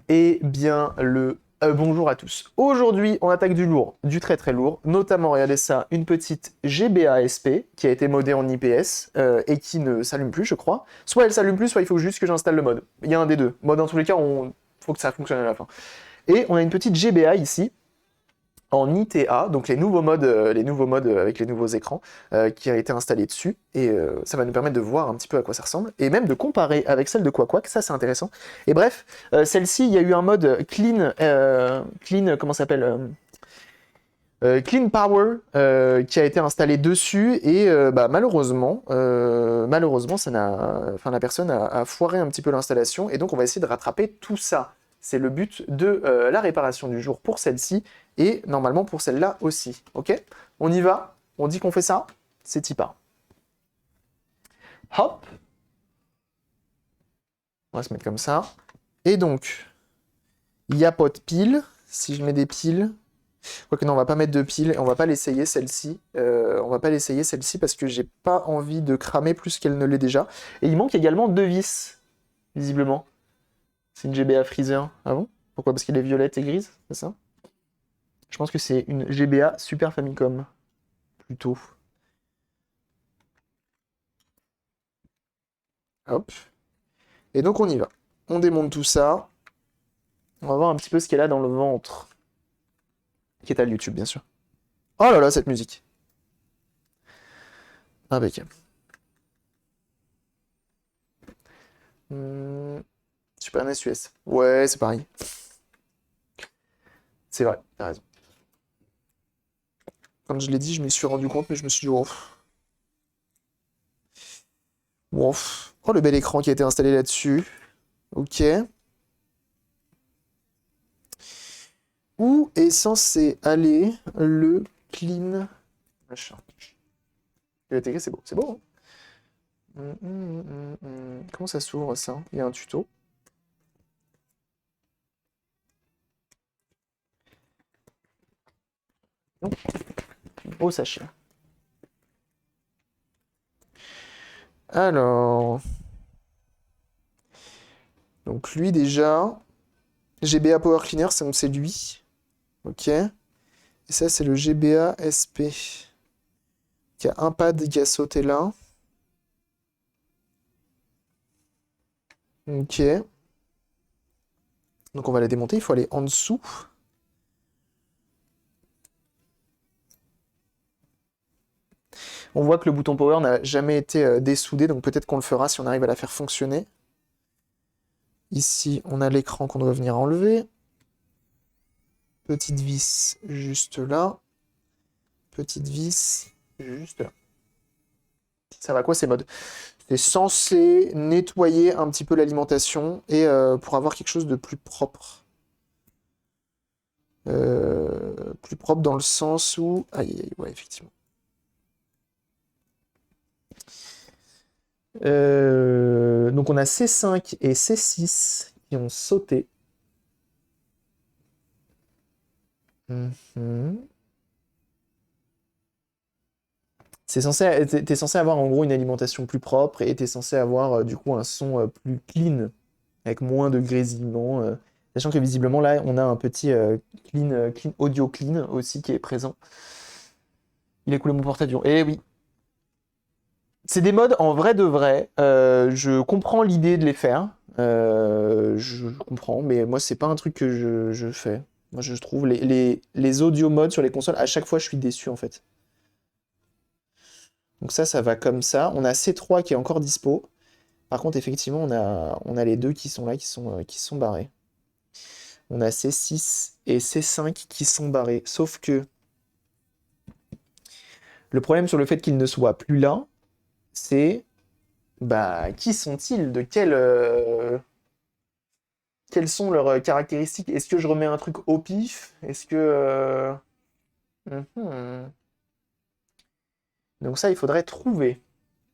Eh bien, bonjour à tous. Aujourd'hui, on attaque du lourd, du très très lourd, notamment, regardez ça, une petite GBA SP qui a été modée en IPS et qui ne s'allume plus, je crois. Soit elle s'allume plus, soit il faut juste que j'installe le mode. Il y a un des deux. Moi, dans tous les cas, faut que ça fonctionne à la fin. Et on a une petite GBA ici, en ITA, donc les nouveaux modes avec les nouveaux écrans qui a été installé dessus, et ça va nous permettre de voir un petit peu à quoi ça ressemble, et même de comparer avec celle de Quack, ça c'est intéressant. Et bref, celle-ci, il y a eu un mode comment ça s'appelle Clean Power qui a été installé dessus et malheureusement la personne a foiré un petit peu l'installation et donc on va essayer de rattraper tout ça. C'est le but de la réparation du jour pour celle-ci et normalement pour celle-là aussi. Ok? On y va? On dit qu'on fait ça? C'est y part. Hop, on va se mettre comme ça. Et donc, il n'y a pas de piles. Si je mets des piles, quoique non, on va pas mettre de piles et on va pas l'essayer celle-ci. On va pas l'essayer celle-ci parce que j'ai pas envie de cramer plus qu'elle ne l'est déjà. Et il manque également deux vis, visiblement. C'est une GBA Freezer. Ah bon? Pourquoi? Parce qu'elle est violette et grise, c'est ça? Je pense que c'est une GBA Super Famicom, plutôt. Hop. Et donc on y va. On démonte tout ça. On va voir un petit peu ce qu'elle a dans le ventre. Qui est à YouTube, bien sûr. Oh là là, cette musique. Impeccable. Super NES US. Ouais, c'est pareil. C'est vrai, t'as raison. Comme je l'ai dit, je m'y suis rendu compte, mais je me suis dit, oh, bon, oh, le bel écran qui a été installé là-dessus. Ok. Où est censé aller le clean machin? Il a intégré, c'est beau. C'est beau, hein. Comment ça s'ouvre, ça? Il y a un tuto. Non. Beau sachet. Alors... Donc lui, déjà... GBA Power Cleaner, c'est lui. Ok. Et ça, c'est le GBA SP. Il y a un pad qui a sauté là. Ok. Donc on va la démonter, il faut aller en dessous. On voit que le bouton power n'a jamais été dessoudé, donc peut-être qu'on le fera si on arrive à la faire fonctionner. Ici, on a l'écran qu'on doit venir enlever. Petite vis juste là. Petite vis juste là. Ça va quoi ces modes? C'est censé nettoyer un petit peu l'alimentation et pour avoir quelque chose de plus propre. Plus propre dans le sens où... Aïe, aïe, ouais, effectivement. Donc on a C5 et C6 qui ont sauté. Mhm. T'es censé avoir en gros une alimentation plus propre et t'es censé avoir du coup un son plus clean, avec moins de grésillement. Sachant que visiblement là on a un petit clean audio clean aussi qui est présent. Il est coulé mon porte-avions. Eh oui. C'est des modes en vrai de vrai. Je comprends l'idée de les faire. Je comprends, mais moi c'est pas un truc que je fais. Moi je trouve les audio modes sur les consoles, à chaque fois je suis déçu en fait. Donc ça va comme ça. On a C3 qui est encore dispo. Par contre, effectivement, on a les deux qui sont là, qui sont barrés. On a C6 et C5 qui sont barrés. Sauf que le problème sur le fait qu'ils ne soient plus là, c'est bah qui sont-ils? Quelles sont leurs caractéristiques? Est-ce que je remets un truc au pif? Est-ce que mhm. Donc ça, il faudrait trouver.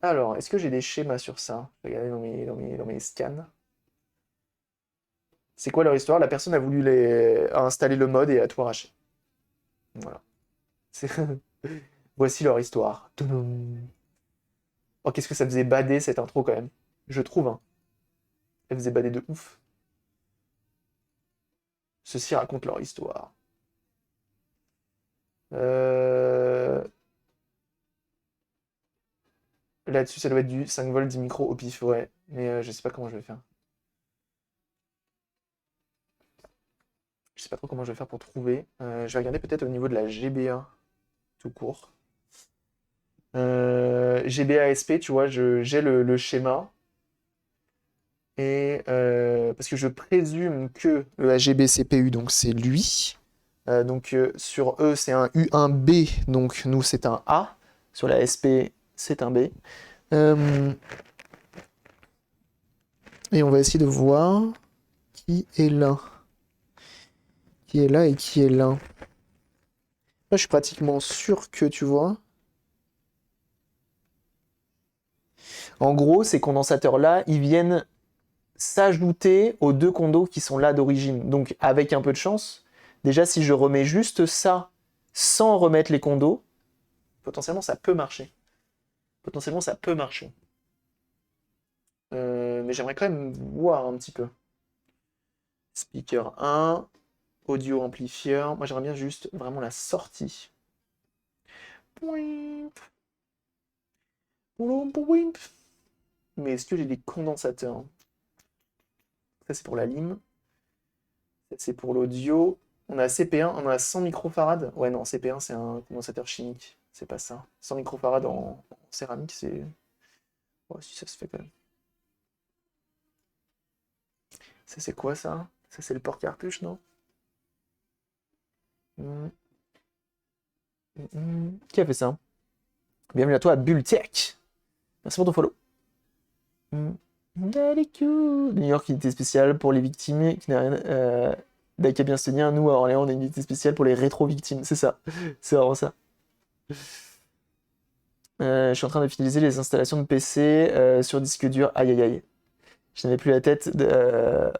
Alors, est-ce que j'ai des schémas sur ça? Je vais regarder dans mes scans. C'est quoi leur histoire? La personne a voulu a installé le mode et a tout arraché. Voilà. C'est- Voici leur histoire. Toudoum. Oh, qu'est-ce que ça faisait bader cette intro quand même. Je trouve, hein. Elle faisait bader de ouf. Ceux-ci racontent leur histoire. Euh, Là-dessus, ça doit être du 5 volts, 10 micros au pif, ouais. Mais je sais pas comment je vais faire. Je sais pas trop comment je vais faire pour trouver. Je vais regarder peut-être au niveau de la GBA, tout court. GBA SP, tu vois, j'ai le schéma. Et parce que je présume que le AGB CPU, donc c'est lui. Donc sur E, c'est un U1B, donc nous, c'est un A. Sur la SP, c'est un B. Et on va essayer de voir qui est là. Qui est là et qui est là. Là, je suis pratiquement sûr que, tu vois. En gros, ces condensateurs-là, ils viennent s'ajouter aux deux condos qui sont là d'origine. Donc, avec un peu de chance, déjà, si je remets juste ça sans remettre les condos, potentiellement, ça peut marcher. Potentiellement, ça peut marcher. Mais j'aimerais quand même voir un petit peu. Speaker 1, audio amplifieur. Moi, j'aimerais bien juste vraiment la sortie. Mais est-ce que j'ai des condensateurs? Ça, c'est pour la lime. Ça, c'est pour l'audio. On a CP1, on a 100 microfarads. Ouais, non, CP1, c'est un condensateur chimique. C'est pas ça. 100 microfarads en céramique, c'est... Ouais, si ça se fait quand même. Ça, c'est quoi, ça? Ça, c'est le port cartouche, non? Qui a fait ça? Bienvenue à toi à Bulltech. Merci pour ton follow. New York, unité spéciale pour les victimes qui n'a rien. D'Aka bien se tenir, nous à Orléans, on a une unité spéciale pour les rétro-victimes. C'est ça. C'est vraiment ça. Je suis en train de finaliser les installations de PC sur disque dur. Aïe aïe aïe. Je n'avais plus la tête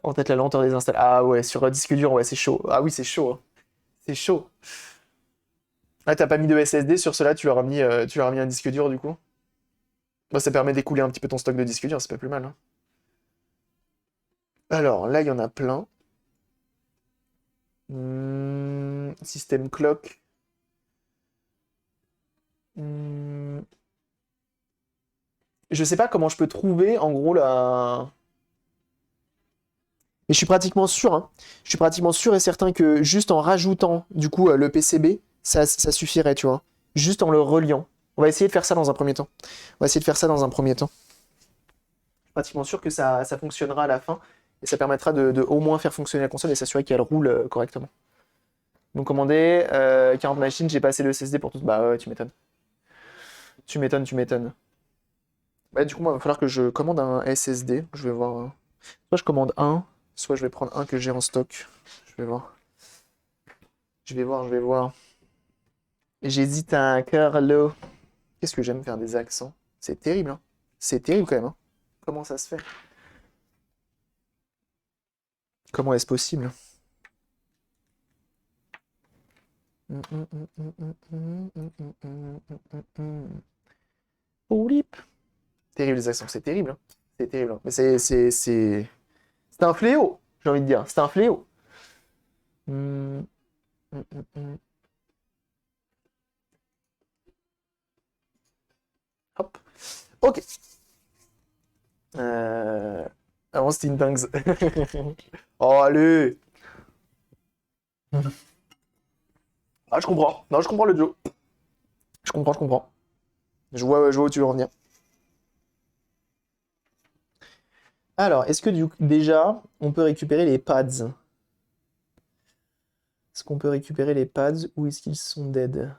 en tête la lenteur des installations. Ah ouais, sur disque dur, ouais, c'est chaud. Ah oui, c'est chaud, hein. C'est chaud. Ah, t'as pas mis de SSD sur cela, tu leur as mis un disque dur du coup? Bah, ça permet d'écouler un petit peu ton stock de disque dur, c'est pas plus mal, hein. Alors, là, il y en a plein. Système clock. Je sais pas comment je peux trouver, en gros, la... Mais je suis pratiquement sûr, hein. Je suis pratiquement sûr et certain que juste en rajoutant, du coup, le PCB, ça suffirait, tu vois. Juste en le reliant. On va essayer de faire ça dans un premier temps. On va essayer de faire ça dans un premier temps. Je suis pratiquement sûr que ça fonctionnera à la fin. Et ça permettra de au moins faire fonctionner la console et s'assurer qu'elle roule correctement. Donc commandé, 40 machines, j'ai passé le SSD pour tout. Bah ouais, tu m'étonnes. Tu m'étonnes, tu m'étonnes. Bah du coup, moi, il va falloir que je commande un SSD. Je vais voir. Soit je commande un, soit je vais prendre un que j'ai en stock. Je vais voir. Je vais voir, je vais voir. J'hésite à un Carlo. Qu'est-ce que j'aime faire des accents? C'est terrible, hein. C'est terrible quand même, hein. Comment ça se fait? Comment est-ce possible? Oulip. Terrible les accents, c'est terrible, hein. C'est terrible, hein. Mais c'est un fléau, j'ai envie de dire. C'est un fléau. Hop. Ok. Avant, c'était une dingue. Oh, allez. Ah, je comprends. Non, je comprends le Joe. Je comprends, je comprends. Je vois où tu veux en venir. Alors, est-ce que déjà, on peut récupérer les pads? Est-ce qu'on peut récupérer les pads ou est-ce qu'ils sont dead?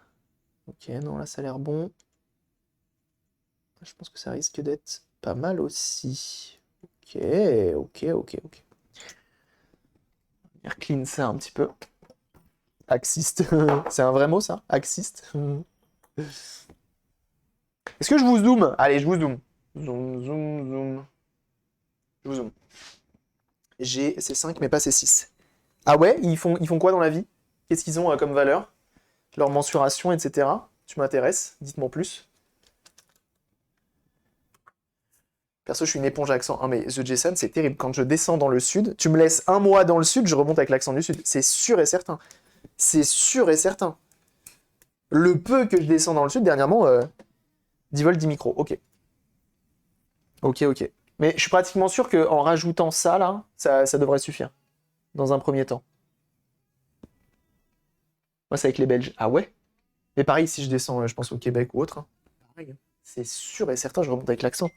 Ok, non, là, ça a l'air bon. Je pense que ça risque d'être pas mal aussi. Ok, ok, ok, ok. On va clean ça un petit peu. Axiste. C'est un vrai mot, ça? Axiste. Est-ce que je vous zoome? Allez, je vous zoome. Zoom, zoom, zoom. Je vous zoome. J'ai C5, mais pas C6. Ah ouais? Ils font quoi dans la vie? Qu'est-ce qu'ils ont comme valeur? Leur mensuration, etc. Tu m'intéresses? Dites-moi plus. Perso, je suis une éponge à accent. Ah, mais The Jason, c'est terrible. Quand je descends dans le sud, tu me laisses un mois dans le sud, je remonte avec l'accent du sud. C'est sûr et certain. C'est sûr et certain. Le peu que je descends dans le sud, dernièrement, 10 volts, 10 micros. Ok. Ok, ok. Mais je suis pratiquement sûr qu'en rajoutant ça, là, ça devrait suffire. Dans un premier temps. Moi, c'est avec les Belges. Ah ouais? Mais pareil, si je descends, je pense au Québec ou autre, hein. Pareil, hein. C'est sûr et certain, je remonte avec l'accent.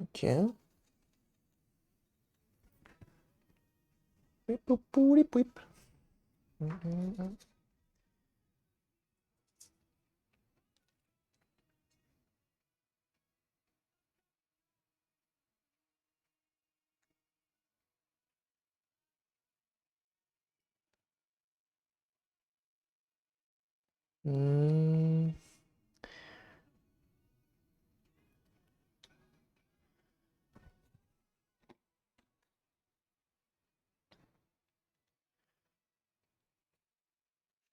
Ok. Hmm.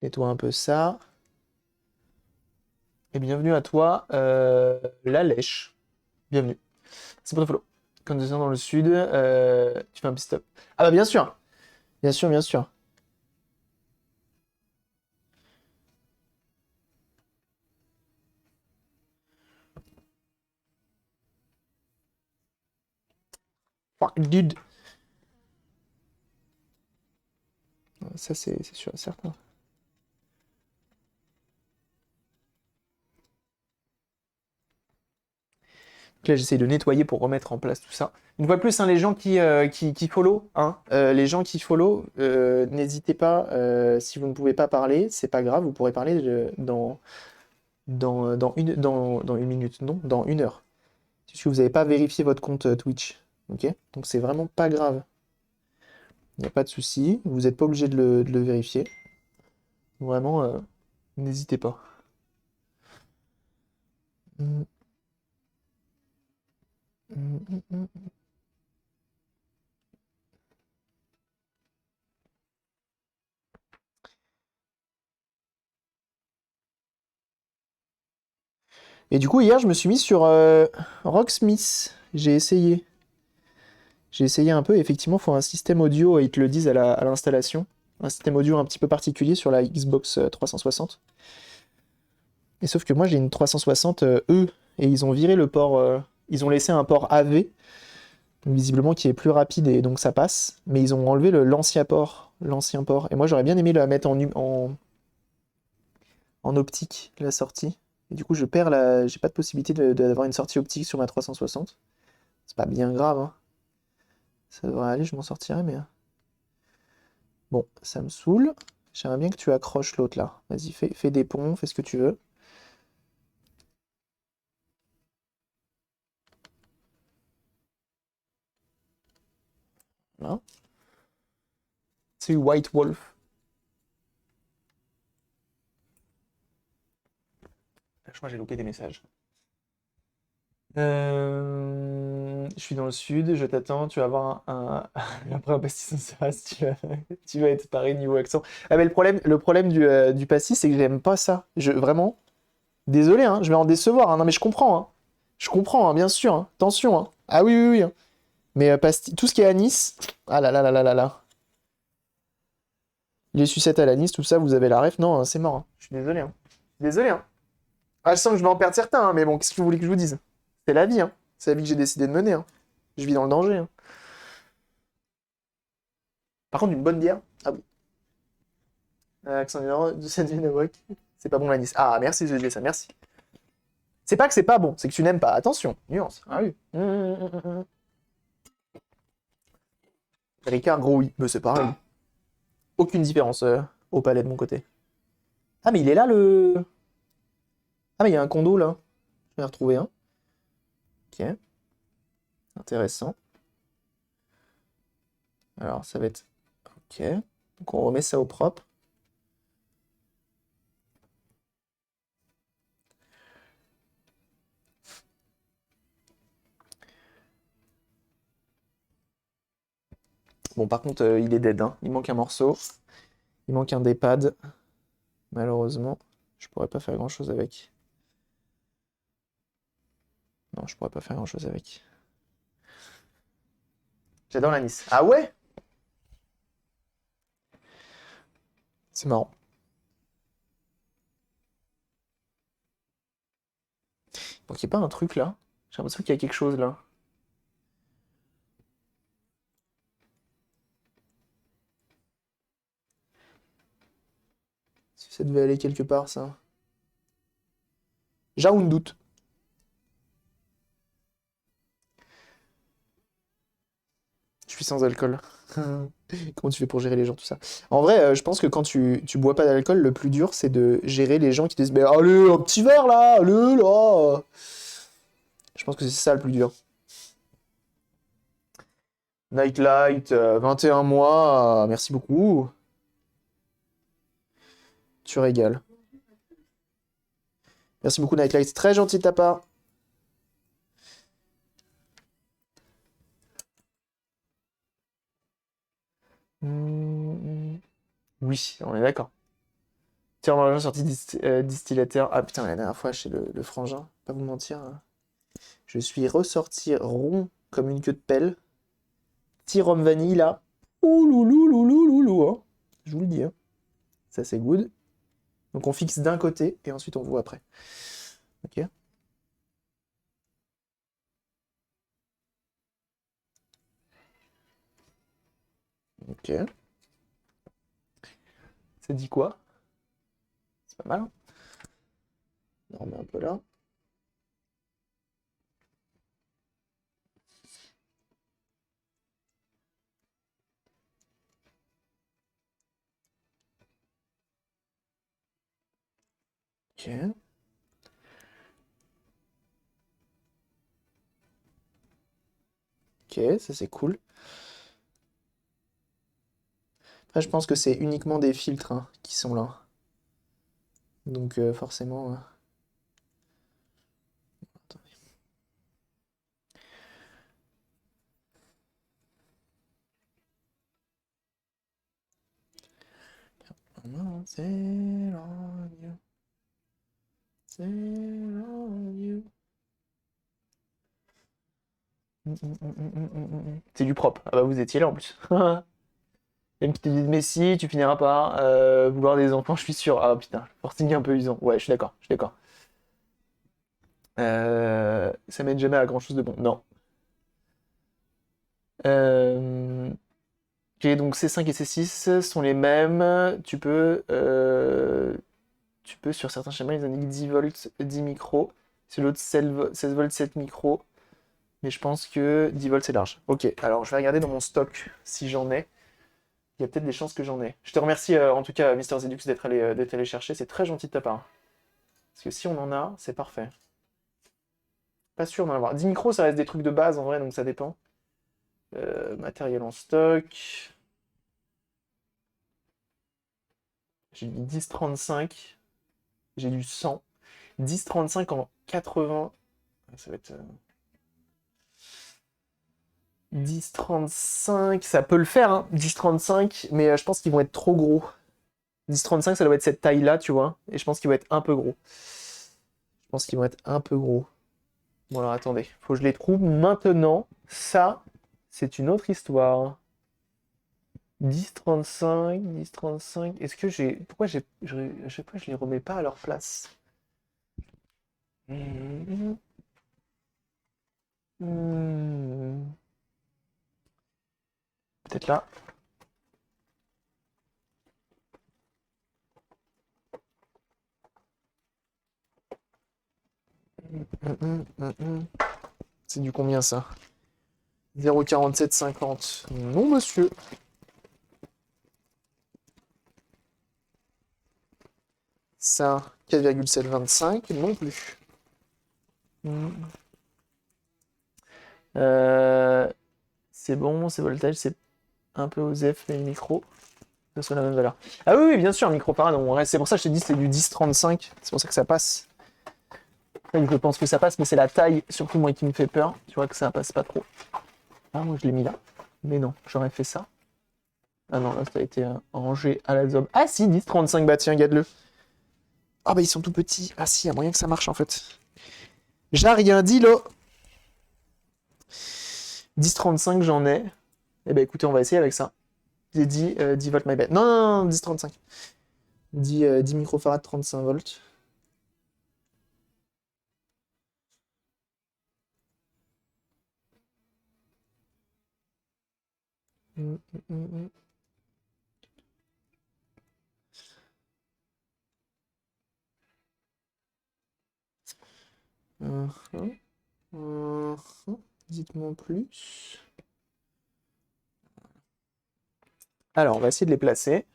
Nettoie un peu ça. Et bienvenue à toi, la lèche. Bienvenue. C'est pour ton follow. Quand tu descends dans le sud, tu fais un petit stop. Ah bah bien sûr. Bien sûr, bien sûr. Fuck, dude. Ça, c'est sûr et certain. Donc là, j'essaye de nettoyer pour remettre en place tout ça. Une fois de plus, hein, les gens qui follow, hein, les gens qui follow, n'hésitez pas, si vous ne pouvez pas parler, c'est pas grave, vous pourrez parler dans une minute, non, dans 1 heure. Puisque vous n'avez pas vérifié votre compte Twitch. Ok? Donc c'est vraiment pas grave. Il n'y a pas de souci. Vous n'êtes pas obligé de le vérifier. Vraiment, n'hésitez pas. Mm, mm, mm, mm. Et du coup, hier, je me suis mis sur Rocksmith. J'ai essayé. J'ai essayé un peu. Effectivement, il faut un système audio, ils te le disent à l'installation. Un système audio un petit peu particulier sur la Xbox 360. Et sauf que moi, j'ai une 360 E. Et ils ont viré le port. Ils ont laissé un port AV, visiblement qui est plus rapide et donc ça passe. Mais ils ont enlevé l'ancien port. L'ancien port. Et moi, j'aurais bien aimé la mettre en optique, la sortie. Et du coup, j'ai pas de possibilité d'avoir une sortie optique sur ma 360. C'est pas bien grave, hein. Ça devrait aller, je m'en sortirai, mais. Bon, ça me saoule. J'aimerais bien que tu accroches l'autre là. Vas-y, fais des ponts, fais ce que tu veux. Voilà. C'est White Wolf. Je crois que j'ai loupé des messages. Je suis dans le sud, je t'attends, tu vas avoir après un pastis en Saras, tu vas être pareil niveau accent. Ah mais le problème du pastis, c'est que j'aime pas ça. Vraiment, désolé, hein, je vais en décevoir, hein. Non mais je comprends, hein. Je comprends, hein, bien sûr, hein. Attention, hein. Ah oui, oui, oui, hein. Mais tout ce qui est anis, ah là là là là là là. Les sucettes à l'anis, tout ça, vous avez la ref? Non, hein, c'est mort, hein. Je suis désolé, hein. Désolé, hein. Ah, je sens que je vais en perdre certains, hein, mais bon, qu'est-ce que vous voulez que je vous dise? C'est la vie, hein. C'est la vie que j'ai décidé de mener, hein. Je vis dans le danger, hein. Par contre, une bonne bière. Ah oui. Accent numéro de cette c'est pas bon l'anis. Ah, merci, j'ai ça, merci. C'est pas que c'est pas bon, c'est que tu n'aimes pas. Attention, nuance. Ah oui. Ricard, gros oui, mais c'est pareil. Aucune différence au palais de mon côté. Ah, mais il est là le. Ah, mais il y a un condo là. Je vais en retrouver un. Ok, intéressant. Alors, ça va être. Ok. Donc, on remet ça au propre. Bon, par contre, il est dead, hein. Il manque un morceau. Il manque un D-pad. Malheureusement, je pourrais pas faire grand-chose avec. Non, je pourrais pas faire grand-chose avec. J'adore la Nice. Ah ouais? C'est marrant. Donc il n'y a pas un truc là? J'ai l'impression qu'il y a quelque chose là. Si ça devait aller quelque part, ça. J'ai un doute. Je suis sans alcool. Comment tu fais pour gérer les gens, tout ça? En vrai, je pense que quand tu bois pas d'alcool, le plus dur, c'est de gérer les gens qui disent bah, allez, un petit verre là, allez là. Je pense que c'est ça le plus dur. Nightlight, 21 mois, merci beaucoup. Tu régales. Merci beaucoup, Nightlight. C'est très gentil de ta part. Oui, on est d'accord. Tiens, on a sorti distillateur. Ah putain, la dernière fois chez le frangin, pas vous mentir, hein. Je suis ressorti rond comme une queue de pelle. Petit rhum vanille là. Ouh loulou loulou loulou, hein. Je vous le dis, hein. Ça c'est good. Donc on fixe d'un côté et ensuite on voit après. Ok. Ok. Ça dit quoi? C'est pas mal, hein. On remet un peu là. Ok. Ok, ça c'est cool. Après, je pense que c'est uniquement des filtres, hein, qui sont là. Donc forcément. Attendez. C'est on you. C'est on you. C'est du propre. Ah bah vous étiez là en plus. Même qui te disent Messi, tu finiras par vouloir des enfants, je suis sûr. Ah putain, forcing un peu usant. Ouais, je suis d'accord, je suis d'accord. Ça mène jamais à grand chose de bon. Non. Euh, Ok, donc C5 et C6 sont les mêmes. Tu peux sur certains schémas, ils indiquent 10 volts, 10 micros. Sur l'autre, 16 volts, 7 micros. Mais je pense que 10 volts, c'est large. Ok, alors je vais regarder dans mon stock si j'en ai. Il y a peut-être des chances que j'en ai. Je te remercie en tout cas, Mister Zedux, d'être allé chercher. C'est très gentil de ta part. Parce que si on en a, c'est parfait. Pas sûr d'en avoir. 10 micros, ça reste des trucs de base en vrai, donc ça dépend. Matériel en stock. J'ai du 10-35. J'ai du 100. 10-35 en 80. Ça va être. 10-35, ça peut le faire, hein. 10-35, mais je pense qu'ils vont être trop gros. 10-35, ça doit être cette taille-là, tu vois. Et je pense qu'ils vont être un peu gros. Je pense qu'ils vont être un peu gros. Bon, alors attendez, faut que je les trouve maintenant. Ça, c'est une autre histoire. 10-35, 10-35. Est-ce que j'ai. Pourquoi à chaque fois, je les remets pas à leur place? Hmm. Hmm. Peut-être là. C'est du combien ça? 0,4750. Non, monsieur. Ça, 4,725. Non plus. Euh, c'est bon, c'est voltage, c'est un peu OSEF, mais le micro, ça soit la même valeur. Ah oui, oui, bien sûr, microfarad. C'est pour ça que je t'ai dit c'est du 10-35. C'est pour ça que ça passe. Je pense que ça passe, mais c'est la taille, surtout moi qui me fait peur. Tu vois que ça passe pas trop. Ah, moi je l'ai mis là. Mais non, j'aurais fait ça. Ah non, là, ça a été rangé à la zob. Ah si, 10,35, bah tiens, regarde-le. Ah bah ils sont tout petits. Ah si, il y a moyen que ça marche en fait. J'ai rien dit, là. 10,35, j'en ai. Eh ben écoutez, on va essayer avec ça. J'ai dit 10 volts, my bad. Non, non, non, 10,35. 10 microfarads, 35 volts. Mm, mm, mm, mm. Mhm, mhm. Dites-moi plus. Alors, on va essayer de les placer.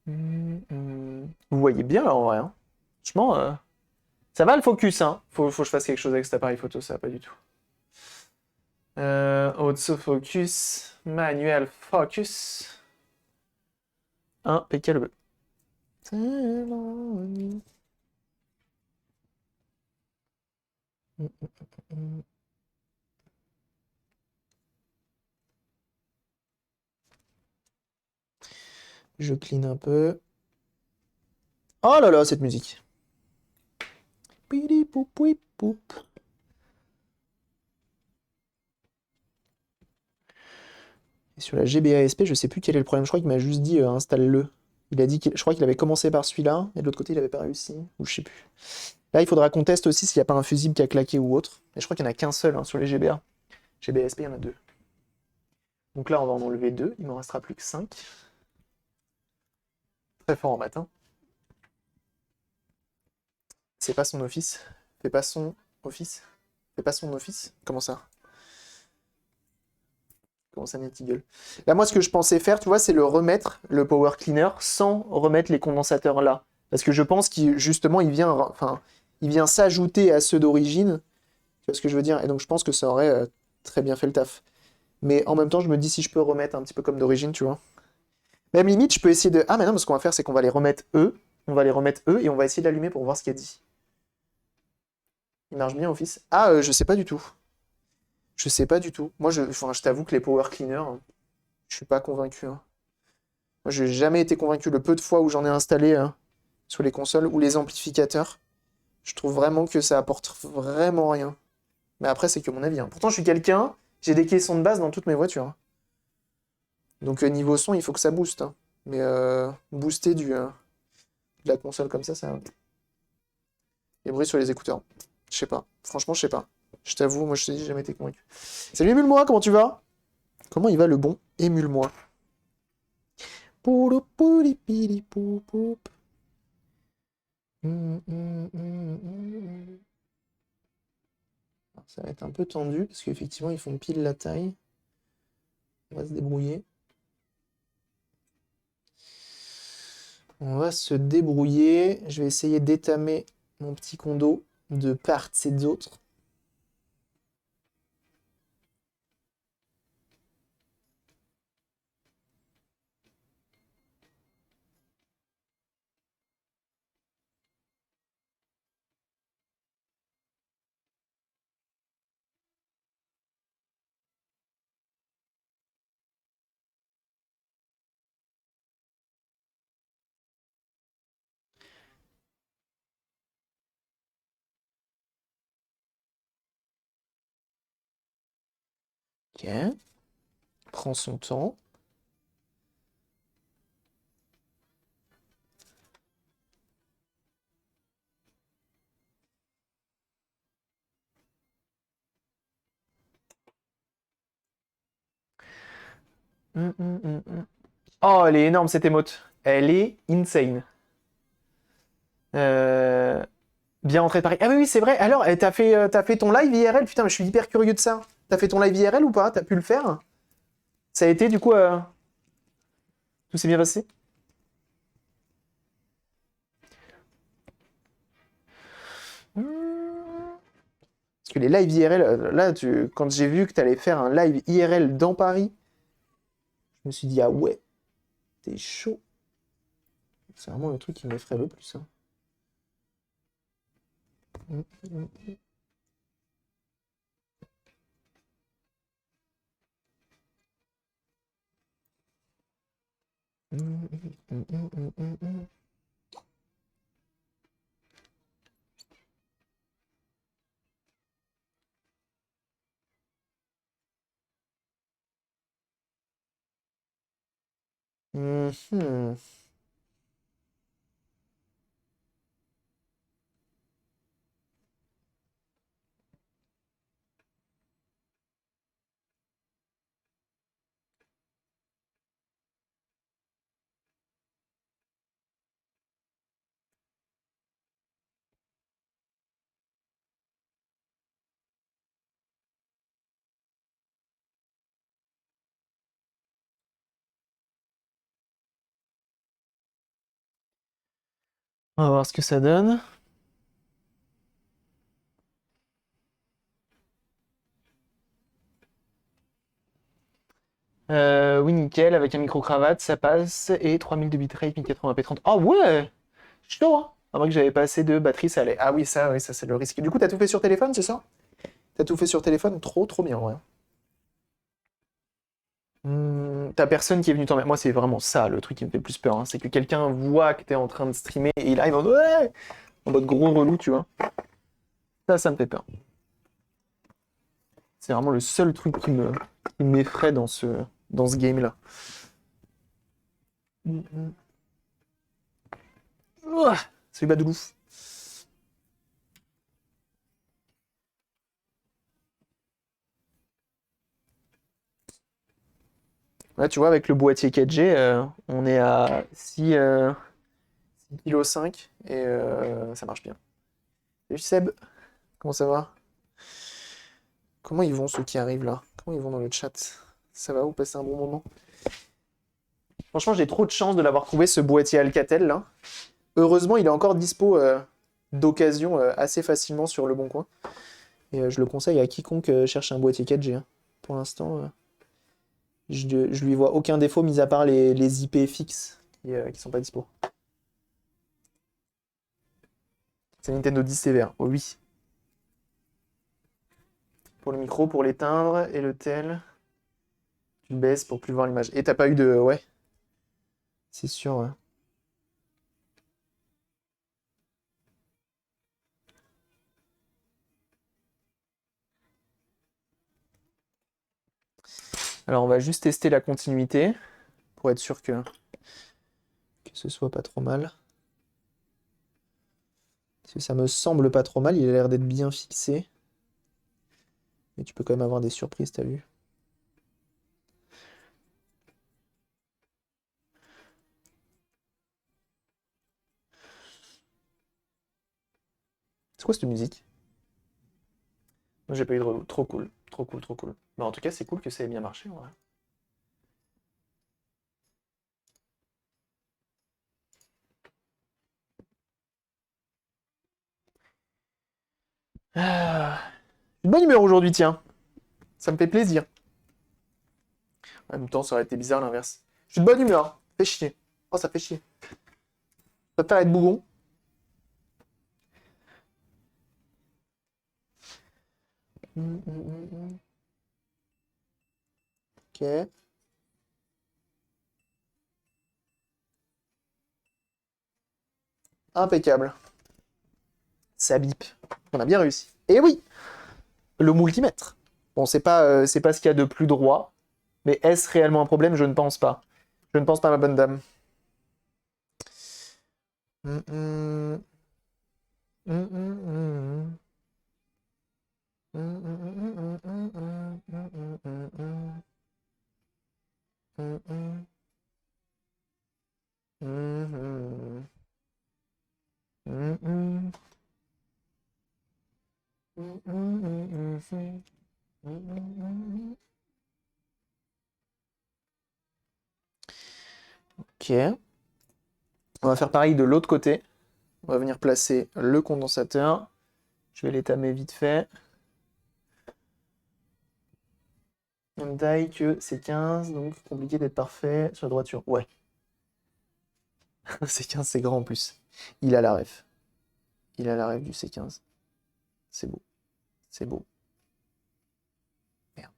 Vous voyez bien là en vrai, hein. Franchement, ça va le focus, hein. Faut que je fasse quelque chose avec cet appareil photo, ça va pas du tout. Autofocus, manuel focus. Impeccable. Je clean un peu. Oh là là, cette musique. Pidi poup pouip poup. Et sur la GBA-SP, je sais plus quel est le problème. Je crois qu'il m'a juste dit installe-le. Il a dit je crois qu'il avait commencé par celui-là, et de l'autre côté, il avait pas réussi. Ou je sais plus. Là, il faudra qu'on teste aussi s'il n'y a pas un fusible qui a claqué ou autre. Et je crois qu'il n'y en a qu'un seul hein, sur les GBA. GBA-SP, il y en a deux. Donc là, on va en enlever deux. Il m'en restera plus que 5. Très fort en matin. C'est pas son office. Fais pas son office. Fais pas son office. Comment ça? Comment ça, Nettiggle? Là, moi, ce que je pensais faire, tu vois, c'est le remettre, le power cleaner, sans remettre les condensateurs là. Parce que je pense qu'il, justement, il vient s'ajouter à ceux d'origine. Tu vois ce que je veux dire? Et donc, je pense que ça aurait très bien fait le taf. Mais en même temps, je me dis si je peux remettre un petit peu comme d'origine, tu vois. Même limite, je peux essayer de. Ah, mais non, mais ce qu'on va faire, c'est qu'on va les remettre eux. On va les remettre eux et on va essayer d'allumer pour voir ce qu'il y a dit. Il marche bien, Office? Ah, je sais pas du tout. Je sais pas du tout. Moi, je t'avoue que les power cleaners, je suis pas convaincu, hein. Moi, j'ai jamais été convaincu. Le peu de fois où j'en ai installé sur les consoles ou les amplificateurs, je trouve vraiment que ça apporte vraiment rien. Mais après, c'est que mon avis, hein. Pourtant, je suis quelqu'un, j'ai des caissons de base dans toutes mes voitures, hein. Donc, niveau son, il faut que ça booste, hein. Mais booster de la console comme ça. Les bruits sur les écouteurs. Je sais pas. Franchement, je sais pas. Je t'avoue, moi, je te dis, j'ai jamais été convaincu. Salut, émule-moi, comment tu vas? Comment il va le bon émule-moi? Ça va être un peu tendu parce qu'effectivement ils font pile la taille. On va se débrouiller. On va se débrouiller. Je vais essayer d'étamer mon petit condo de part et d'autre. Ok. Prends son temps. Oh, elle est énorme cette émote. Elle est insane. Euh, Bien rentré de Paris. Ah oui, oui, c'est vrai. Alors, t'as fait ton live IRL? Putain, mais je suis hyper curieux de ça. T'as fait ton live IRL ou pas? T'as pu le faire? Ça a été, du coup, tout s'est bien passé? Parce que les lives IRL, là, quand j'ai vu que t'allais faire un live IRL dans Paris, je me suis dit, ah ouais, t'es chaud. C'est vraiment le truc qui m'effraie le plus, hein. Mhm. On va voir ce que ça donne. Oui, nickel, avec un micro-cravate, ça passe. Et 3000 de bitrate, 1080p30. Ah ouais! Chaud, hein? Ah, vrai que j'avais pas assez de batterie, ça allait. Ah oui, ça c'est le risque. Du coup, t'as tout fait sur téléphone, c'est ça? T'as tout fait sur téléphone? Trop, trop bien, ouais. T'as personne qui est venu t'en mettre. Moi, c'est vraiment ça le truc qui me fait le plus peur, hein. C'est que quelqu'un voit que t'es en train de streamer et il arrive en, ouais! En mode gros relou, tu vois. Ça me fait peur. C'est vraiment le seul truc qui m'effraie dans ce game-là. Ouah, c'est pas de ouf. Là, tu vois, avec le boîtier 4G, on est à 6,5 kg et ça marche bien. Salut Seb, comment ça va? Comment ils vont ceux qui arrivent là? Comment ils vont dans le chat? Ça va, vous passez un bon moment? Franchement, j'ai trop de chance de l'avoir trouvé ce boîtier Alcatel là. Heureusement, il est encore dispo d'occasion assez facilement sur le bon coin. Et je le conseille à quiconque cherche un boîtier 4G, hein. Pour l'instant, je lui vois aucun défaut, mis à part les IP fixes qui sont pas dispo. C'est Nintendo 10 sévère. Oh oui. Pour le micro, pour l'éteindre, et le tel, tu le baisses pour plus voir l'image. Et t'as pas eu de... Ouais, c'est sûr, ouais. Alors on va juste tester la continuité, pour être sûr que ce soit pas trop mal. Parce que ça me semble pas trop mal, il a l'air d'être bien fixé. Mais tu peux quand même avoir des surprises, t'as vu? C'est quoi cette musique? Moi j'ai pas eu de relou. Trop cool, trop cool, trop cool. Bah en tout cas c'est cool que ça ait bien marché, ouais. Ah, une bonne humeur aujourd'hui, tiens. Ça me fait plaisir. En même temps, ça aurait été bizarre l'inverse. Je suis de bonne humeur. Fait chier. Oh, ça fait chier. Je préfère être bougon. Ok. Impeccable. Ça bip. On a bien réussi. Et oui, le multimètre. Bon, c'est pas ce qu'il y a de plus droit, mais est-ce réellement un problème? Je ne pense pas. Je ne pense pas, ma bonne dame. Hum, hum, hum, hum, hum. Hum, hum, hum, hum, hum, hum, hum, hum, hum, hum, hum, hum, hum, hum, hum, hum, hum, hum, hum, hum. Ok. On va faire pareil de l'autre côté. On va venir placer le condensateur. Je vais l'étamer vite fait. On taille que c'est 15, donc compliqué d'être parfait sur la droiture. Ouais, c'est 15, c'est grand en plus. Il a la ref. Il a la ref du C15. C'est beau. C'est beau. Merde.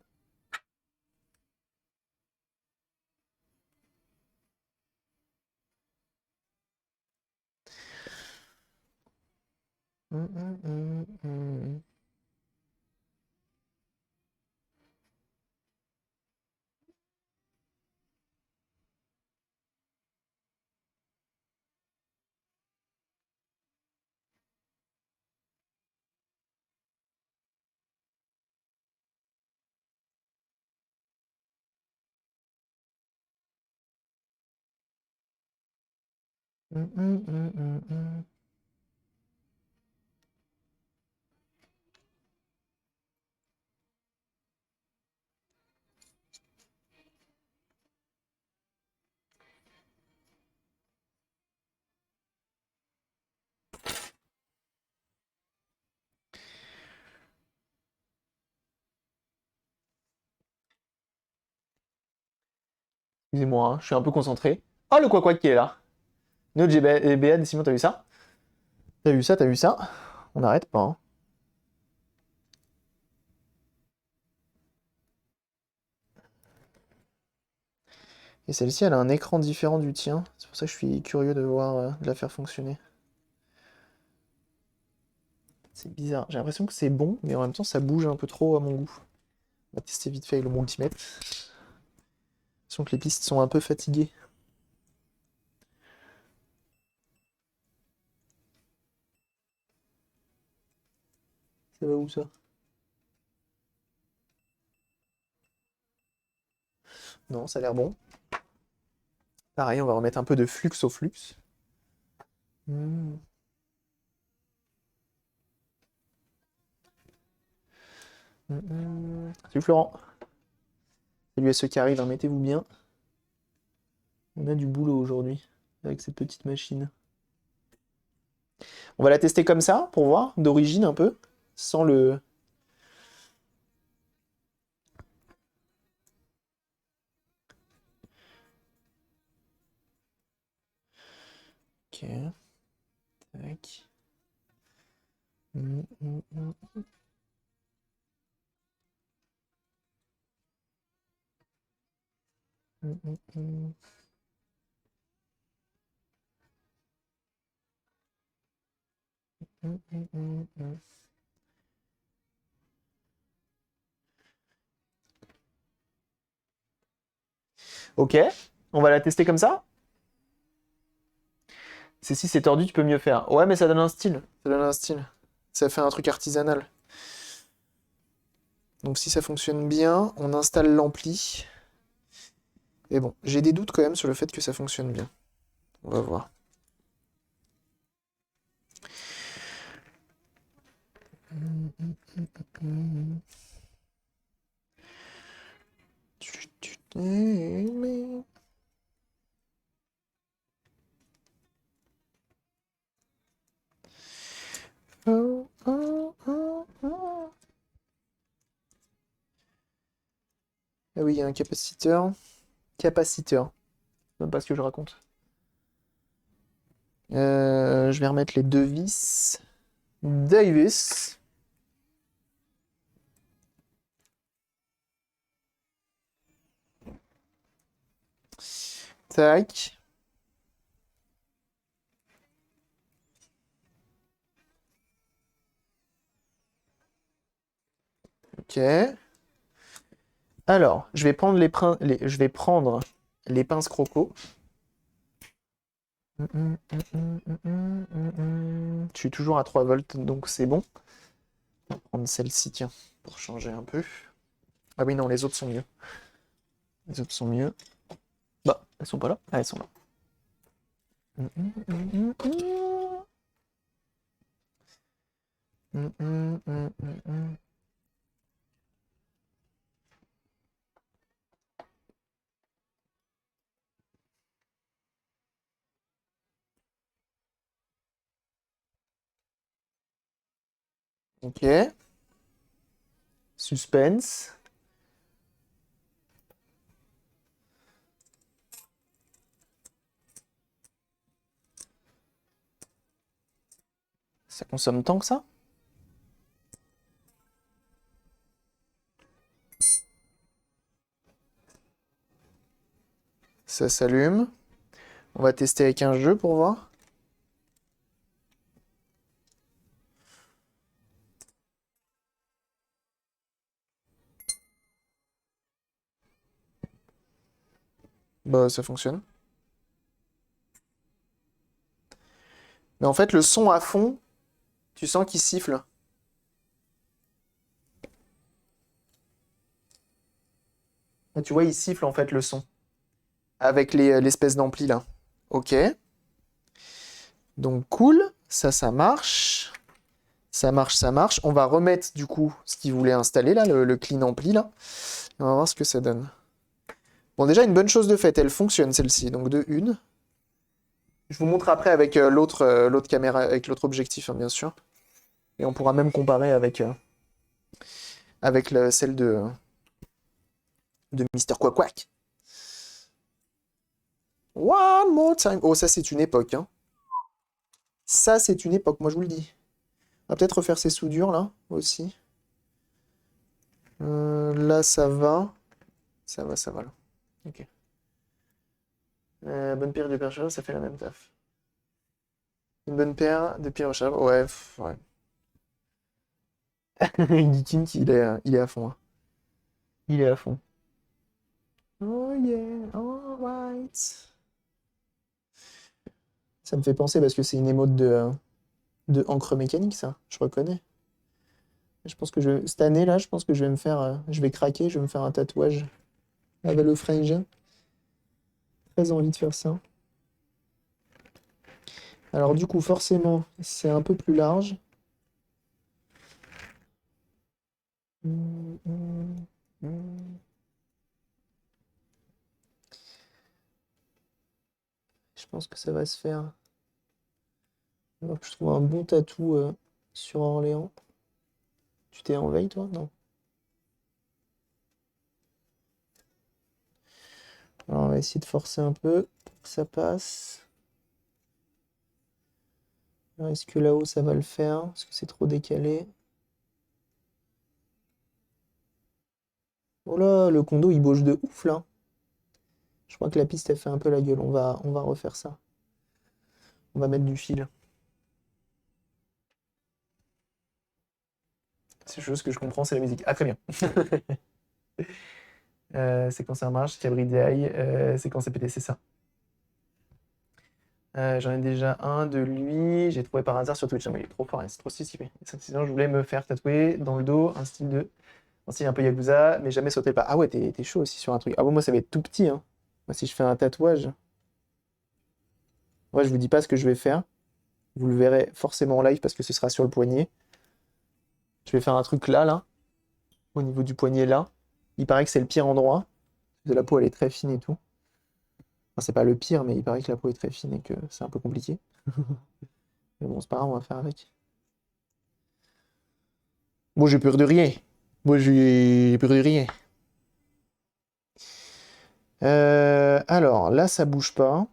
Excusez-moi, hein, je suis un peu concentré. Oh, le quoi qui est là. Notre GBA, décidément, t'as vu ça? T'as vu ça, t'as vu ça? On n'arrête pas, hein. Et celle-ci, elle a un écran différent du tien. C'est pour ça que je suis curieux de voir, de la faire fonctionner. C'est bizarre. J'ai l'impression que c'est bon, mais en même temps, ça bouge un peu trop à mon goût. On va tester vite fait avec le multimètre. J'ai l'impression que les pistes sont un peu fatiguées. Ça va où ça? Non, ça a l'air bon. Pareil, on va remettre un peu de flux au flux. Hmm. Salut Florent. Salut à ceux qui arrivent, hein, mettez-vous bien. On a du boulot aujourd'hui avec cette petite machine. On va la tester comme ça pour voir, d'origine un peu, sans le. Ok. Tac. Mm. Mm, mm, mm. Mm, mm, mm, mm. Ok, on va la tester comme ça. Si c'est tordu, tu peux mieux faire. Ouais, mais ça donne un style. Ça donne un style. Ça fait un truc artisanal. Donc si ça fonctionne bien, on installe l'ampli. Et bon, j'ai des doutes quand même sur le fait que ça fonctionne bien. On va voir. Ah oui, il y a un capaciteur. Capaciteur. C'est même pas ce que je raconte. Je vais remettre les deux vis. Davis. Tac. Ok. Alors, je vais prendre je vais prendre les pinces croco. Je suis toujours à 3 volts, donc c'est bon. On va prendre celle-ci, tiens, pour changer un peu. Ah oui, non, les autres sont mieux. Les autres sont mieux. Bah, elles sont pas là? Ah, elles sont là. Ok. Suspense. Ça consomme tant que ça? Ça s'allume. On va tester avec un jeu pour voir. Bah, ça fonctionne. Mais en fait, le son à fond, tu sens qu'il siffle. Ah, tu vois, il siffle en fait le son. Avec l'espèce d'ampli là. Ok. Donc cool. Ça marche. Ça marche, ça marche. On va remettre du coup ce qu'il voulait installer là, le clean ampli là. Et on va voir ce que ça donne. Bon, déjà, une bonne chose de fait, elle fonctionne celle-ci. Donc de une. Je vous montre après avec l'autre caméra, avec l'autre objectif, hein, bien sûr. Et on pourra même comparer avec celle de Mister Quack Quack. One more time. Oh, ça, c'est une époque. Hein. Ça, c'est une époque, moi, je vous le dis. On va peut-être refaire ces soudures, là, aussi. Là, ça va. Ça va, là. Ok. Bonne paire de perches, ça fait la même taf. Une bonne paire de pierres rechargeables. Ouais, ouais. Geekink, il est à fond. Hein. Il est à fond. Oh yeah, alright. Ça me fait penser parce que c'est une émote de encre mécanique, ça. Je reconnais. Je pense que cette année, là, je pense que je vais me faire. Je vais craquer, je vais me faire un tatouage avec le Fringe. Très envie de faire ça. Alors, du coup, forcément, c'est un peu plus large. Hum, hum, hum. Je pense que ça va se faire. Alors que je trouve un bon tatou sur Orléans. Tu t'es en veille, toi? Non. Alors, on va essayer de forcer un peu. Ça passe. Alors, est-ce que là-haut, ça va le faire? Parce que c'est trop décalé. Oh là, le condo, il bouge de ouf, là. Je crois que la piste, elle fait un peu la gueule. On va refaire ça. On va mettre du fil. C'est chose que je comprends, c'est la musique. Ah, très bien. Séquence en marche, cabri d'ail, séquence APT, c'est ça. J'en ai déjà un de lui, j'ai trouvé par hasard sur Twitch. Ah, mais il est trop fort, hein, c'est trop stylé. Je voulais me faire tatouer dans le dos un style un peu Yakuza, mais jamais sauter le pas. Ah ouais, t'es chaud aussi sur un truc. Ah bon, moi ça va être tout petit, hein. Moi si je fais un tatouage, moi je vous dis pas ce que je vais faire. Vous le verrez forcément en live parce que ce sera sur le poignet. Je vais faire un truc là, au niveau du poignet là. Il paraît que c'est le pire endroit. La peau elle est très fine et tout. Enfin, c'est pas le pire, mais il paraît que la peau est très fine et que c'est un peu compliqué. Mais bon, c'est pas grave, on va faire avec. Bon, j'ai peur de rien. Moi, j'ai peur de rien. Alors, là, ça bouge pas.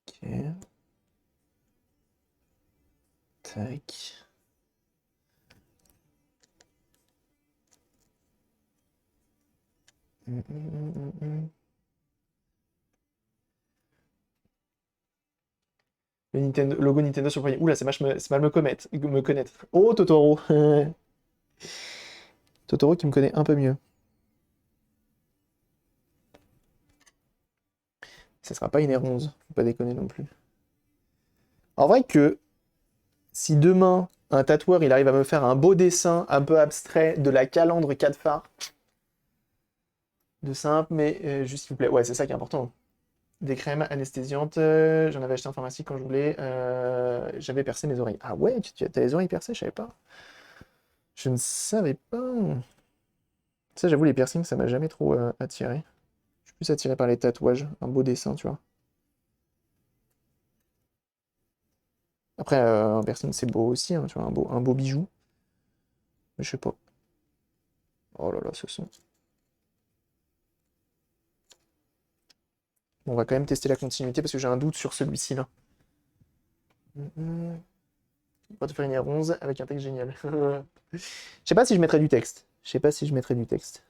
Ok. Tac. Hum. Le logo Nintendo sur le poignet. Oula, c'est mal me connaître. Oh, Totoro. Totoro qui me connaît un peu mieux. Ça sera pas une R11. Faut pas déconner non plus. En vrai que si demain, un tatoueur, il arrive à me faire un beau dessin un peu abstrait de la calandre 4 phares, de simple, mais juste s'il vous plaît. Ouais, c'est ça qui est important. Des crèmes anesthésiantes, j'en avais acheté en pharmacie quand je voulais. J'avais percé mes oreilles. Ah ouais, tu as les oreilles percées, je savais pas. Je ne savais pas. Ça, j'avoue, les piercings, ça m'a jamais trop attiré. Je suis plus attiré par les tatouages, un beau dessin, tu vois. Après, un piercing, c'est beau aussi, hein, tu vois, un beau bijou. Mais je sais pas. Oh là là, ce son. Bon, on va quand même tester la continuité parce que j'ai un doute sur celui-ci là. On va te faire une R11 avec un texte génial. Je sais pas si je mettrais du texte. Je sais pas si je mettrais du texte.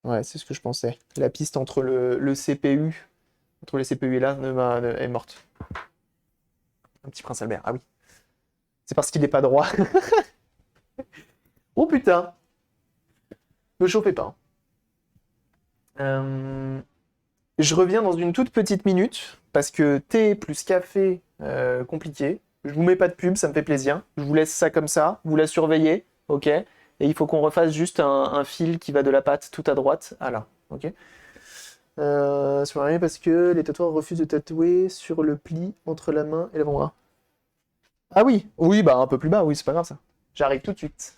Ouais, c'est ce que je pensais. La piste entre le CPU, entre les CPU et là, est morte. Un petit prince Albert, ah oui. C'est parce qu'il n'est pas droit. Oh putain, me chauffez pas. Euh, Je reviens dans une toute petite minute, parce que thé plus café, compliqué. Je vous mets pas de pub, ça me fait plaisir. Je vous laisse ça comme ça, vous la surveillez, ok? Et il faut qu'on refasse juste un fil qui va de la pâte tout à droite à là, ok? C'est marié parce que les tatoueurs refusent de tatouer sur le pli entre la main et l'avant-bras. Ah oui, oui, bah un peu plus bas, oui, c'est pas grave ça. J'arrive tout de suite.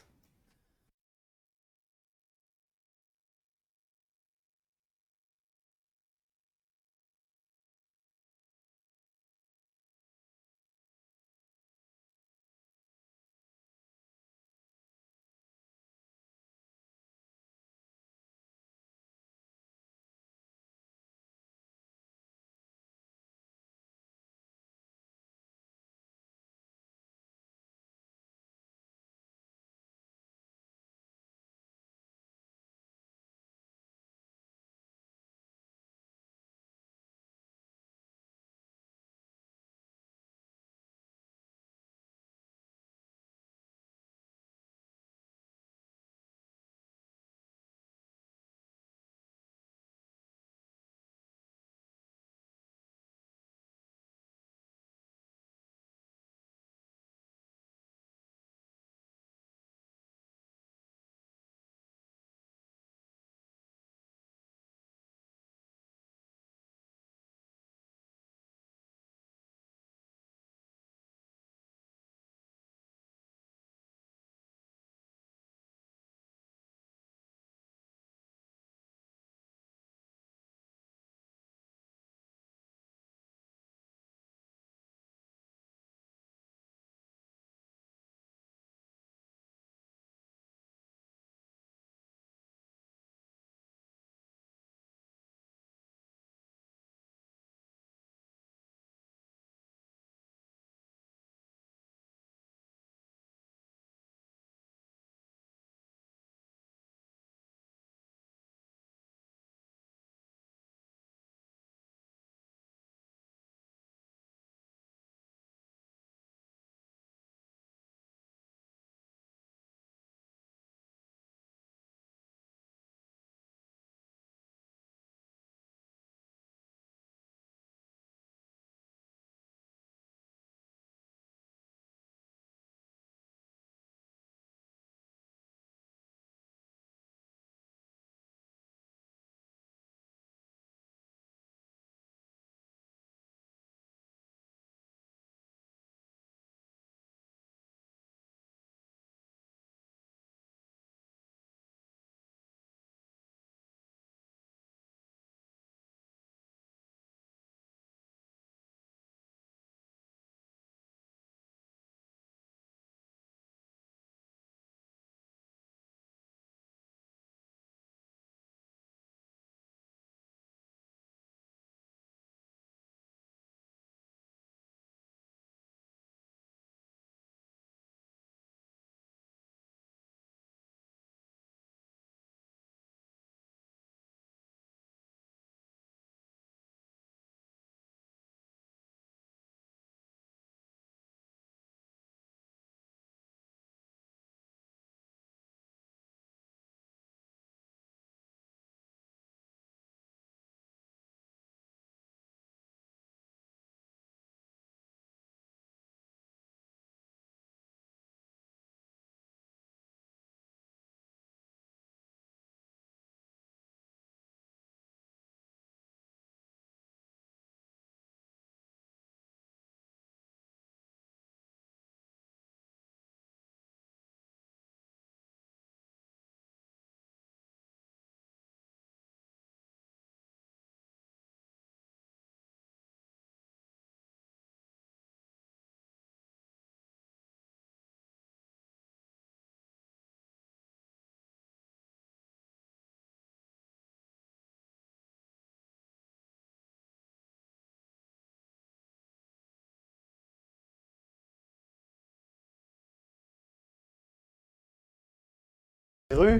Rue.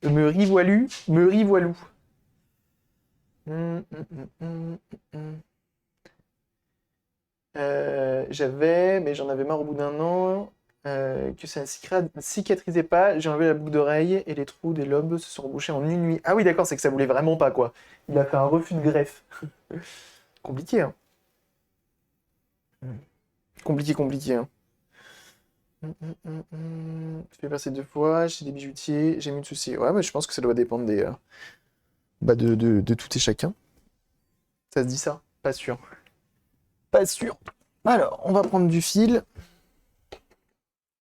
Me rivoilu, me rivoilou. Hum, hum, hum, hum, hum. J'avais, mais j'en avais marre au bout d'un an, que ça ne cicatrisait pas. J'ai enlevé la boucle d'oreille et les trous des lobes se sont rebouchés en une nuit. Ah oui, d'accord, c'est que ça voulait vraiment pas, quoi. Il a fait un refus de greffe. Compliqué, hein. Compliqué, compliqué, hein. Je fais passer 2 fois chez des bijoutiers, j'ai mis de soucis. Ouais, mais je pense que ça doit dépendre de tout et chacun. Ça se dit ça? Pas sûr. Pas sûr. Alors, on va prendre du fil.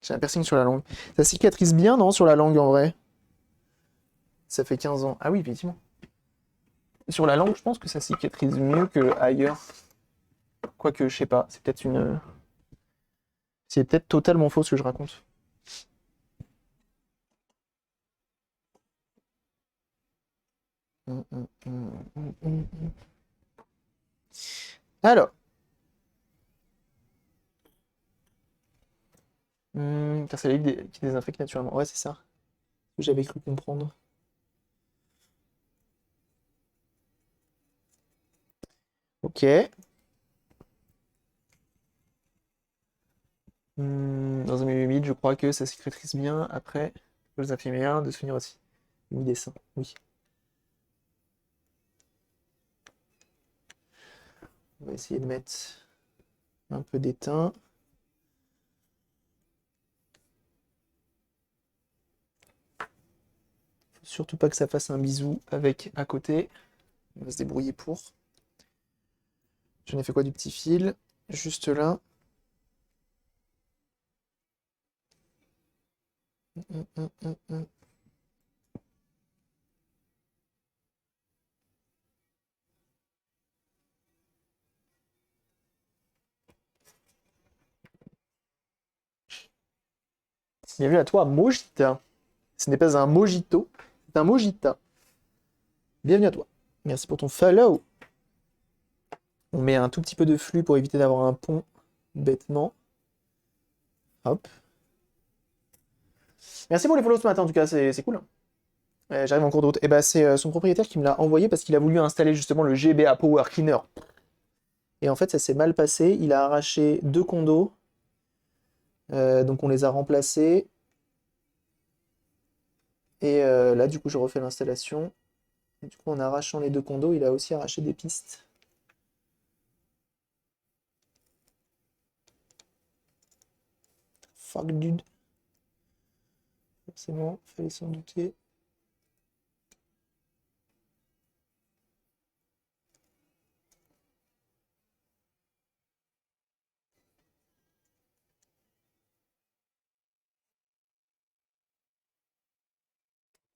J'ai un piercing sur la langue. Ça cicatrise bien, non, sur la langue en vrai? Ça fait 15 ans. Ah oui, effectivement. Sur la langue, je pense que ça cicatrise mieux que ailleurs. Quoique, je sais pas, c'est peut-être une. C'est peut-être totalement faux ce que je raconte. Alors. Car c'est la ligue qui désinfecte naturellement. Ouais, c'est ça. J'avais cru comprendre. Ok. Dans un milieu humide, je crois que ça cicatrise bien après les infirmières de souvenirs aussi. Oui, dessin, oui. On va essayer de mettre un peu d'étain. Faut surtout pas que ça fasse un bisou avec à côté. On va se débrouiller pour. J'en ai fait quoi du petit fil? Juste là. Hum, hum, hum, hum. Bienvenue à toi, Mojita. Ce n'est pas un mojito, c'est un mojita. Bienvenue à toi. Merci pour ton follow. On met un tout petit peu de flux pour éviter d'avoir un pont bêtement. Hop. Merci pour les follow ce matin, en tout cas, c'est cool. J'arrive en cours de route. Et bah, c'est son propriétaire qui me l'a envoyé parce qu'il a voulu installer justement le GBA Power Cleaner. Et en fait, ça s'est mal passé. Il a arraché 2 condos. Donc on les a remplacés. Et là, du coup, je refais l'installation. Et du coup, en arrachant les 2 condos, il a aussi arraché des pistes. Fuck, dude. Forcément, fallait s'en douter.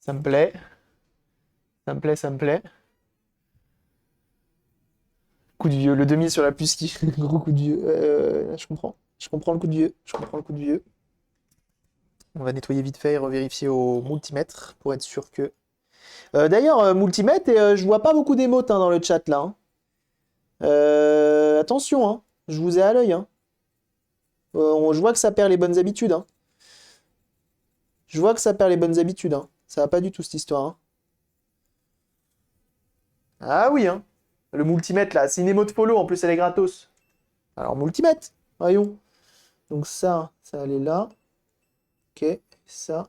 Ça me plaît. Ça me plaît, ça me plaît. Coup de vieux, le demi sur la puce qui. Gros coup de vieux. Je comprends. Je comprends le coup de vieux. Je comprends le coup de vieux. On va nettoyer vite fait et revérifier au multimètre pour être sûr que. D'ailleurs, multimètre, et je vois pas beaucoup d'émotes hein, dans le chat là. Hein. Attention, hein. Je vous ai à l'œil. Hein. Je vois que ça perd les bonnes habitudes. Hein. Je vois que ça perd les bonnes habitudes. Hein. Ça va pas du tout cette histoire. Hein. Ah oui, hein. Le multimètre là, c'est une émote follow, en plus elle est gratos. Alors multimètre, voyons. Donc ça allait là. Ok, ça.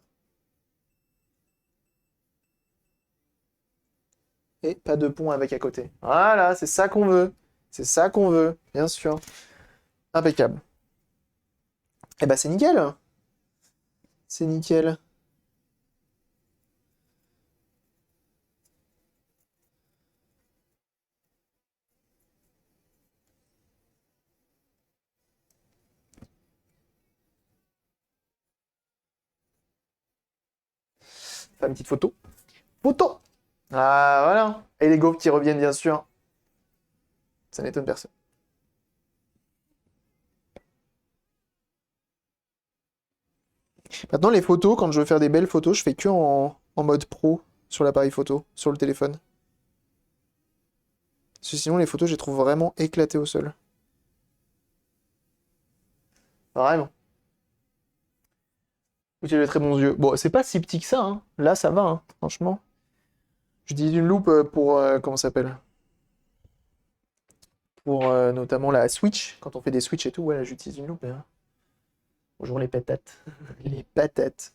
Et pas de pont avec à côté. Voilà, c'est ça qu'on veut. C'est ça qu'on veut, bien sûr. Impeccable. Eh ben c'est nickel. C'est nickel. Faire une petite photo. Photo! Ah voilà. Et les gaufres qui reviennent bien sûr. Ça n'étonne personne. Maintenant les photos, quand je veux faire des belles photos, je fais que en mode pro sur l'appareil photo, sur le téléphone. Parce que sinon les photos je les trouve vraiment éclatées au sol. Vraiment. Ou tu as de très bons yeux. Bon, c'est pas si petit que ça, hein. Là, ça va, hein, franchement. J'utilise une loupe pour, comment ça s'appelle? Pour notamment la Switch. Quand on fait des Switch et tout, ouais, là, j'utilise une loupe. Hein. Bonjour les patates. Les patates.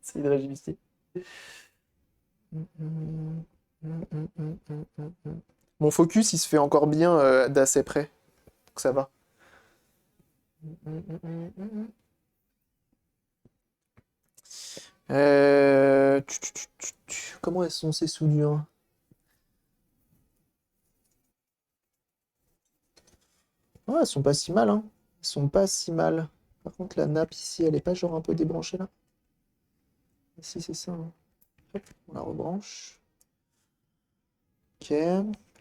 C'est Hydra JVC. Mon focus, il se fait encore bien d'assez près. Donc ça va. Comment elles sont ces soudures? Ouais, elles sont pas si mal, hein. Elles sont pas si mal. Par contre, la nappe ici, elle est pas genre un peu débranchée là? Si, c'est ça. Hein. Hop, on la rebranche. Ok.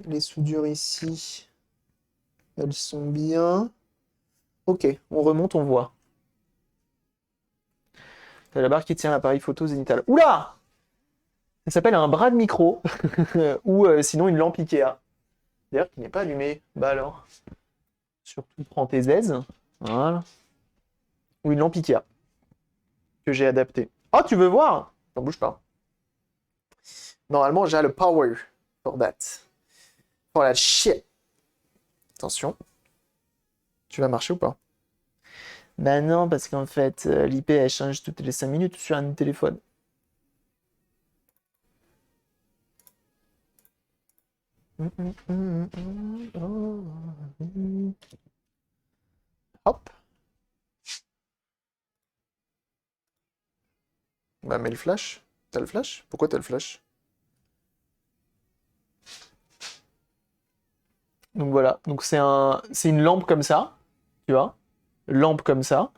Les soudures ici, elles sont bien. Ok, on remonte, on voit. T'as la barre qui tient l'appareil photo zénithal. Oula! Ça s'appelle un bras de micro, ou sinon une lampe Ikea. D'ailleurs, qui n'est pas allumée. Bah alors. Surtout, prends tes aises. Voilà. Ou une lampe Ikea, que j'ai adaptée. Oh, tu veux voir? T'en bouge pas. Normalement, j'ai le power for that. For that shit. Attention. Tu vas marcher ou pas? Bah non, parce qu'en fait, l'IP, elle change toutes les 5 minutes sur un téléphone. Hop. Bah mets le flash. T'as le flash? Pourquoi t'as le flash? Donc voilà. Donc c'est une lampe comme ça, tu vois. Lampe comme ça,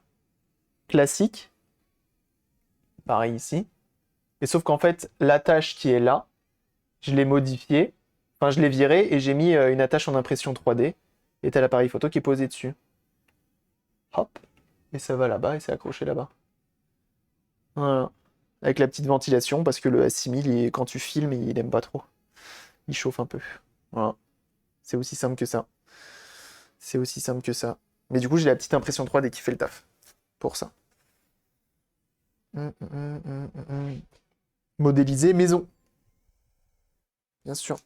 classique. Pareil ici. Et sauf qu'en fait, l'attache qui est là, je l'ai modifiée. Enfin, je l'ai virée et j'ai mis une attache en impression 3D. Et t'as l'appareil photo qui est posé dessus. Hop. Et ça va là-bas et c'est accroché là-bas. Voilà. Avec la petite ventilation parce que le S6000, quand tu filmes, il aime pas trop. Il chauffe un peu. Voilà. C'est aussi simple que ça. C'est aussi simple que ça. Mais du coup, j'ai la petite impression 3D qui fait le taf. Pour ça. Modéliser maison. Bien sûr.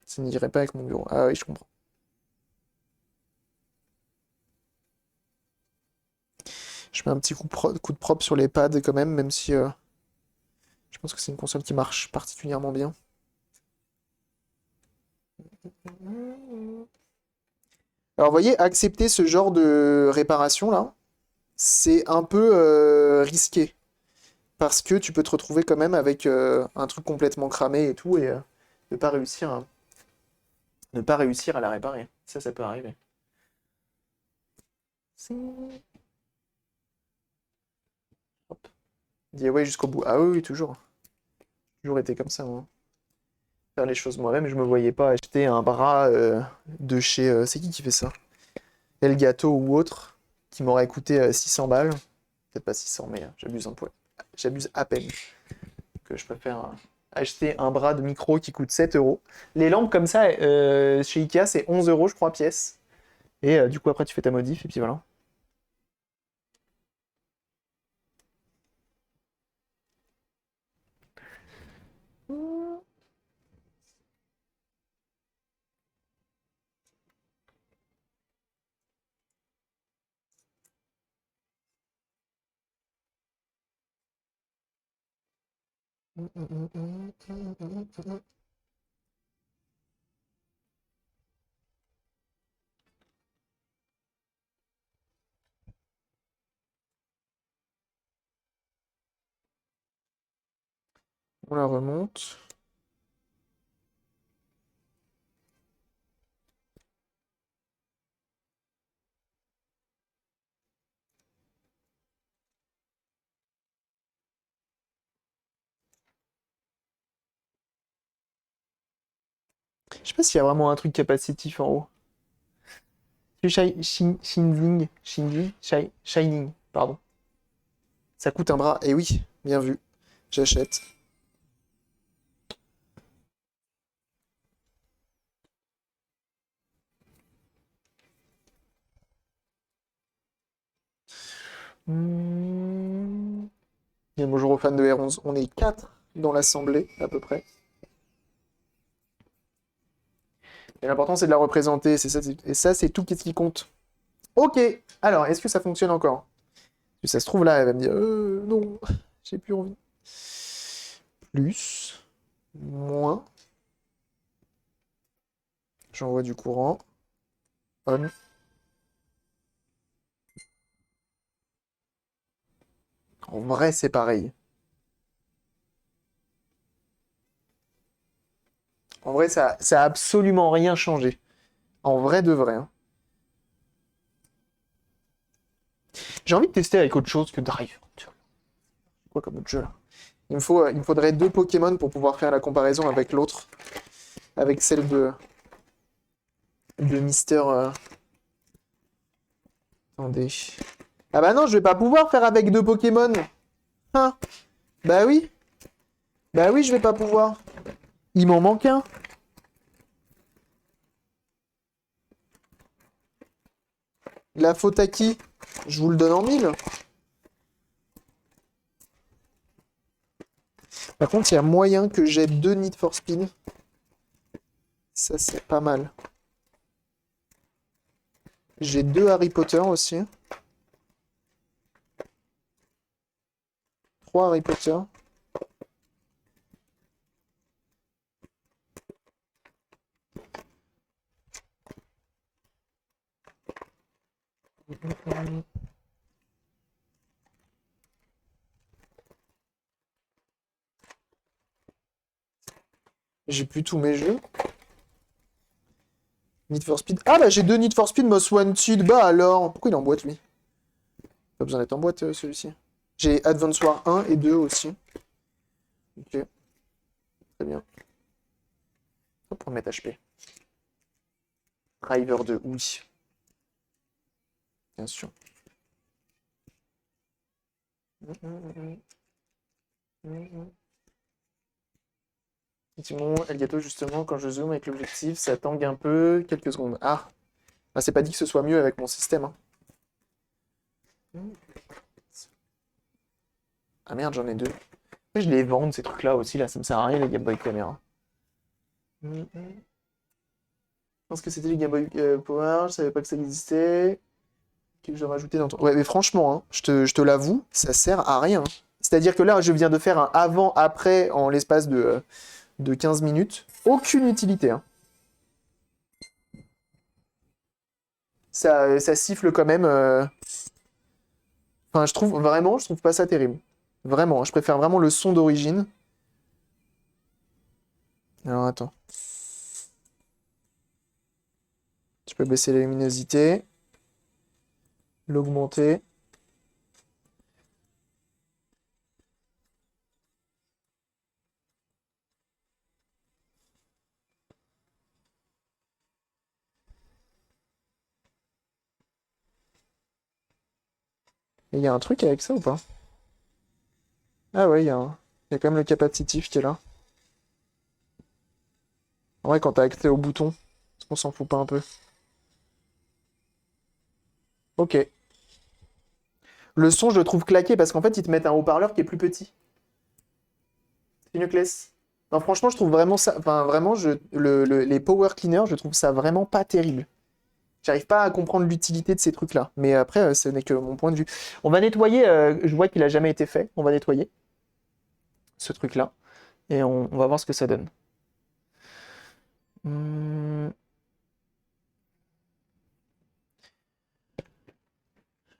Ça n'irait pas avec mon bureau. Ah oui, je comprends. Je mets un petit coup de propre sur les pads quand même, même si je pense que c'est une console qui marche particulièrement bien. Alors, vous voyez, accepter ce genre de réparation là, c'est un peu risqué. Parce que tu peux te retrouver quand même avec un truc complètement cramé et tout, et ne pas réussir ne pas réussir à la réparer. Ça peut arriver. Hop. DIY jusqu'au bout. Ah oui, oui, toujours. Toujours été comme ça, moi. Faire les choses moi-même, je me voyais pas acheter un bras de chez... c'est qui fait ça? Elgato ou autre, qui m'aurait coûté 600 balles. Peut-être pas 600, mais j'abuse un peu. J'abuse à peine. Que je préfère acheter un bras de micro qui coûte 7 euros. Les lampes comme ça, chez Ikea, c'est 11 euros, je crois, pièce. Et du coup, après, tu fais ta modif, et puis voilà. On la remonte. Je sais pas s'il y a vraiment un truc capacitif en haut. Shining, pardon. Ça coûte un bras. Et oui, bien vu. J'achète. Hmm. Et bonjour aux fans de R11. On est 4 dans l'assemblée, à peu près. Et l'important, c'est de la représenter. C'est ça, et ça, c'est tout ce qui compte. Ok. Alors, est-ce que ça fonctionne encore? Si ça se trouve, là, elle va me dire non, j'ai plus envie. Plus. Moins. J'envoie du courant. On. En vrai, c'est pareil. En vrai, ça a absolument rien changé. En vrai de vrai, hein. J'ai envie de tester avec autre chose que Drive. Quoi comme autre jeu là? Il me faudrait deux Pokémon pour pouvoir faire la comparaison avec l'autre. Avec celle de Mister. Attendez. Ah bah non, je vais pas pouvoir faire avec deux Pokémon. Hein? Bah oui. Bah oui, je vais pas pouvoir. Il m'en manque un. La faute à qui? Je vous le donne en mille. Par contre, il y a moyen que j'ai deux Need for Speed. Ça, c'est pas mal. J'ai deux Harry Potter aussi. Trois Harry Potter. J'ai plus tous mes jeux. Need for Speed. Ah bah j'ai deux Need for Speed Most Wanted. Bah alors. Pourquoi il est en boîte lui? Pas besoin d'être en boîte celui-ci. J'ai Advance War 1 et 2 aussi. Ok, très bien. Hop, on va mettre HP. Driver 2, oui. Bien sûr. Effectivement, Elgato, justement, quand je zoome avec l'objectif, ça tangue un peu. Quelques secondes. Ah, bah, c'est pas dit que ce soit mieux avec mon système, hein. Ah merde, j'en ai deux. Après, je les vends, ces trucs-là aussi, là, ça me sert à rien, les Game Boy Camera. Je pense que c'était les Game Boy Power, je savais pas que ça existait. Que j'ai rajouté dans ton... Ouais, mais franchement, hein, je te l'avoue, ça sert à rien, hein. C'est-à-dire que là, je viens de faire un avant-après en l'espace de 15 minutes. Aucune utilité, hein. Ça siffle quand même. Enfin, je trouve pas ça terrible. Vraiment, je préfère vraiment le son d'origine. Alors attends, tu peux baisser la luminosité, l'augmenter. Et il y a un truc avec ça ou pas? Ah ouais, il y a quand même le capacitif qui est là. En vrai, quand t'as accès au bouton, on s'en fout pas un peu. Ok. Le son, je le trouve claqué parce qu'en fait, ils te mettent un haut-parleur qui est plus petit. C'est une classe. Non, franchement, je trouve vraiment ça. Enfin, vraiment, les power cleaners, je trouve ça vraiment pas terrible. J'arrive pas à comprendre l'utilité de ces trucs-là. Mais après, ce n'est que mon point de vue. On va nettoyer. Je vois qu'il a jamais été fait. On va nettoyer ce truc-là. Et on va voir ce que ça donne. Hum,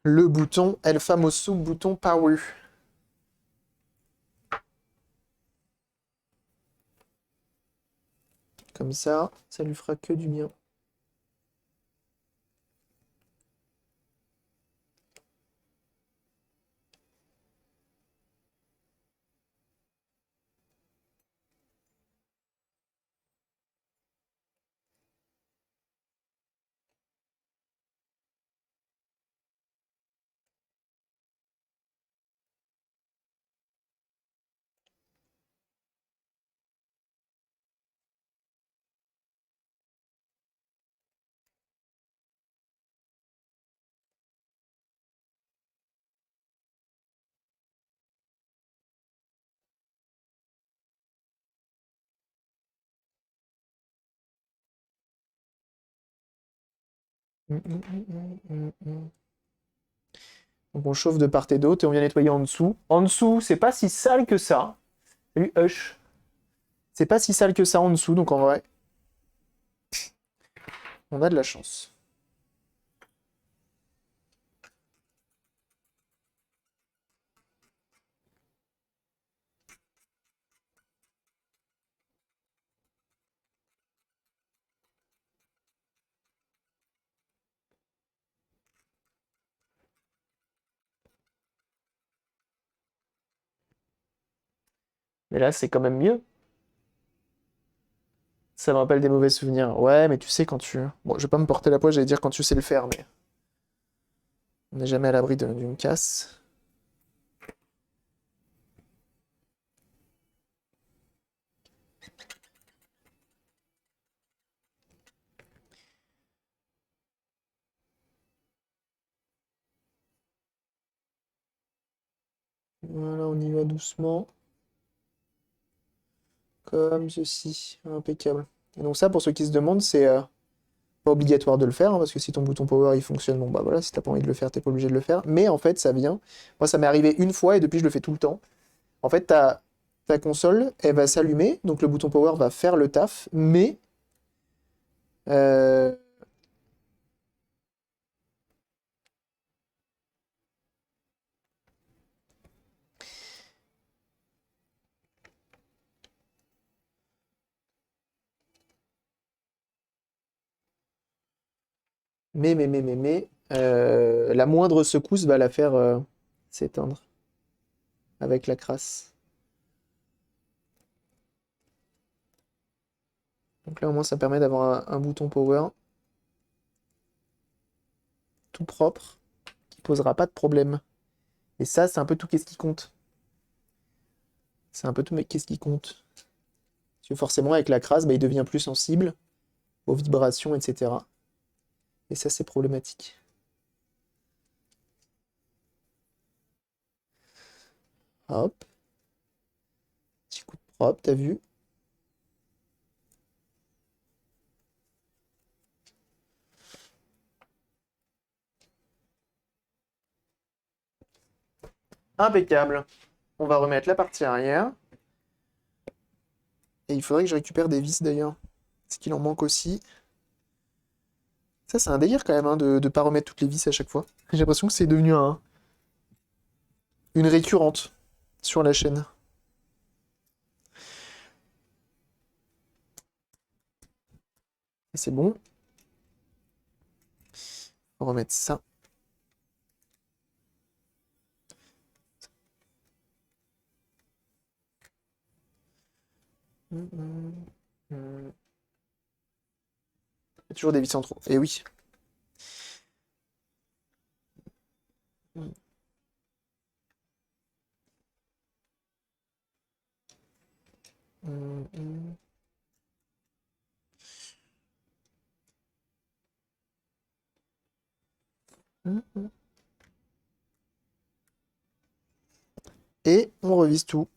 Le bouton, El Famoso bouton Power. Comme ça lui fera que du bien. Donc on chauffe de part et d'autre et on vient nettoyer en dessous. En dessous, c'est pas si sale que ça. Salut Hush. C'est pas si sale que ça en dessous, donc en vrai, on a de la chance. Mais là, c'est quand même mieux. Ça me rappelle des mauvais souvenirs. Ouais, mais tu sais, quand tu... Bon, je vais pas me porter la poisse, j'allais dire quand tu sais le faire, mais on n'est jamais à l'abri d'une casse. Voilà, on y va doucement. Comme ceci. Impeccable. Et donc ça, pour ceux qui se demandent, c'est pas obligatoire de le faire, hein, parce que si ton bouton power il fonctionne, bon bah voilà, si t'as pas envie de le faire, t'es pas obligé de le faire. Mais en fait, ça vient. Moi, ça m'est arrivé une fois et depuis, je le fais tout le temps. En fait, ta console, elle va s'allumer, donc le bouton power va faire le taf, mais euh, la moindre secousse va la faire s'éteindre avec la crasse. Donc là, au moins, ça permet d'avoir un bouton power tout propre qui posera pas de problème. Et ça, c'est un peu tout qu'est-ce qui compte. C'est un peu tout, mais qu'est-ce qui compte? Parce que forcément, avec la crasse, bah, il devient plus sensible aux vibrations, etc. Et ça, c'est problématique. Hop, petit coup de propre, t'as vu? Impeccable. On va remettre la partie arrière. Et il faudrait que je récupère des vis d'ailleurs. Parce qu'il en manque aussi. Ça, c'est un délire quand même, hein, de pas remettre toutes les vis à chaque fois. J'ai l'impression que c'est devenu une récurrente sur la chaîne. Et c'est bon. On va remettre ça. Il y a toujours des vis en trop. Et oui. Et on revise tout.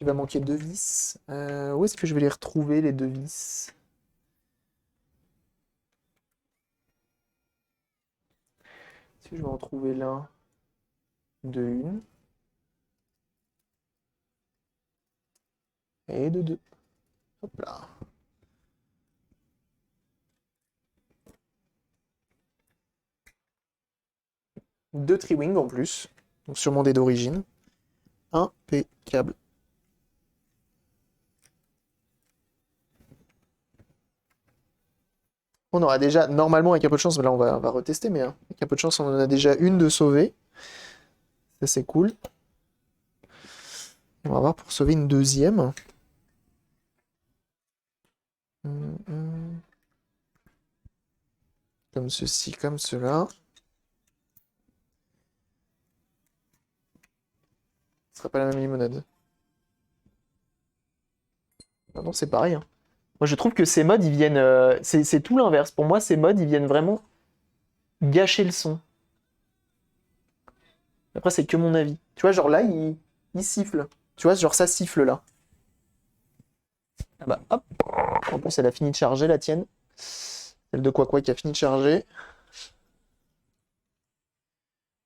Il va manquer deux vis. Où est-ce que je vais les retrouver, les deux vis? Est-ce que je vais en trouver là? De une. Et de deux. Hop là. Deux tri-wing en plus. Donc sûrement des d'origine. Impeccable. On aura déjà, normalement avec un peu de chance, mais là on va retester, mais avec un peu de chance, on en a déjà une de sauvée. Ça c'est cool. On va voir pour sauver une deuxième. Comme ceci, comme cela. Ce sera pas la même limonade. Non, c'est pareil, hein. Moi, je trouve que ces mods, ils viennent... c'est tout l'inverse. Pour moi, ces mods, ils viennent vraiment gâcher le son. Après, c'est que mon avis. Tu vois, genre là, il siffle. Tu vois, genre ça siffle là. Ah bah, hop. En plus, elle a fini de charger, la tienne. Celle de quoi qui a fini de charger.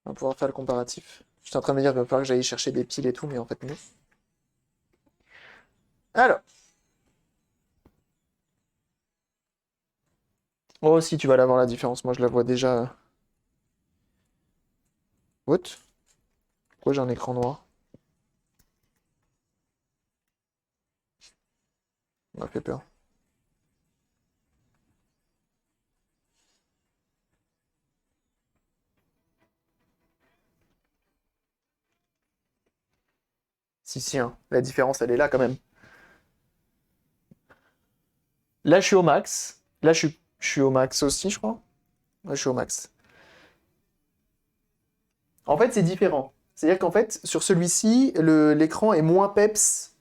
On va pouvoir faire le comparatif. J'étais en train de me dire qu'il va falloir que j'aille chercher des piles et tout, mais en fait, non. Alors. Oh, si, tu vas la voir la différence. Moi, je la vois déjà. What? Pourquoi j'ai un écran noir? Ça m'a fait peur. Si, si, hein. La différence, elle est là quand même. Là, je suis au max. Là, je suis au max aussi, je crois. Ouais, je suis au max. En fait, c'est différent. C'est-à-dire qu'en fait, sur celui-ci, l'écran est moins peps.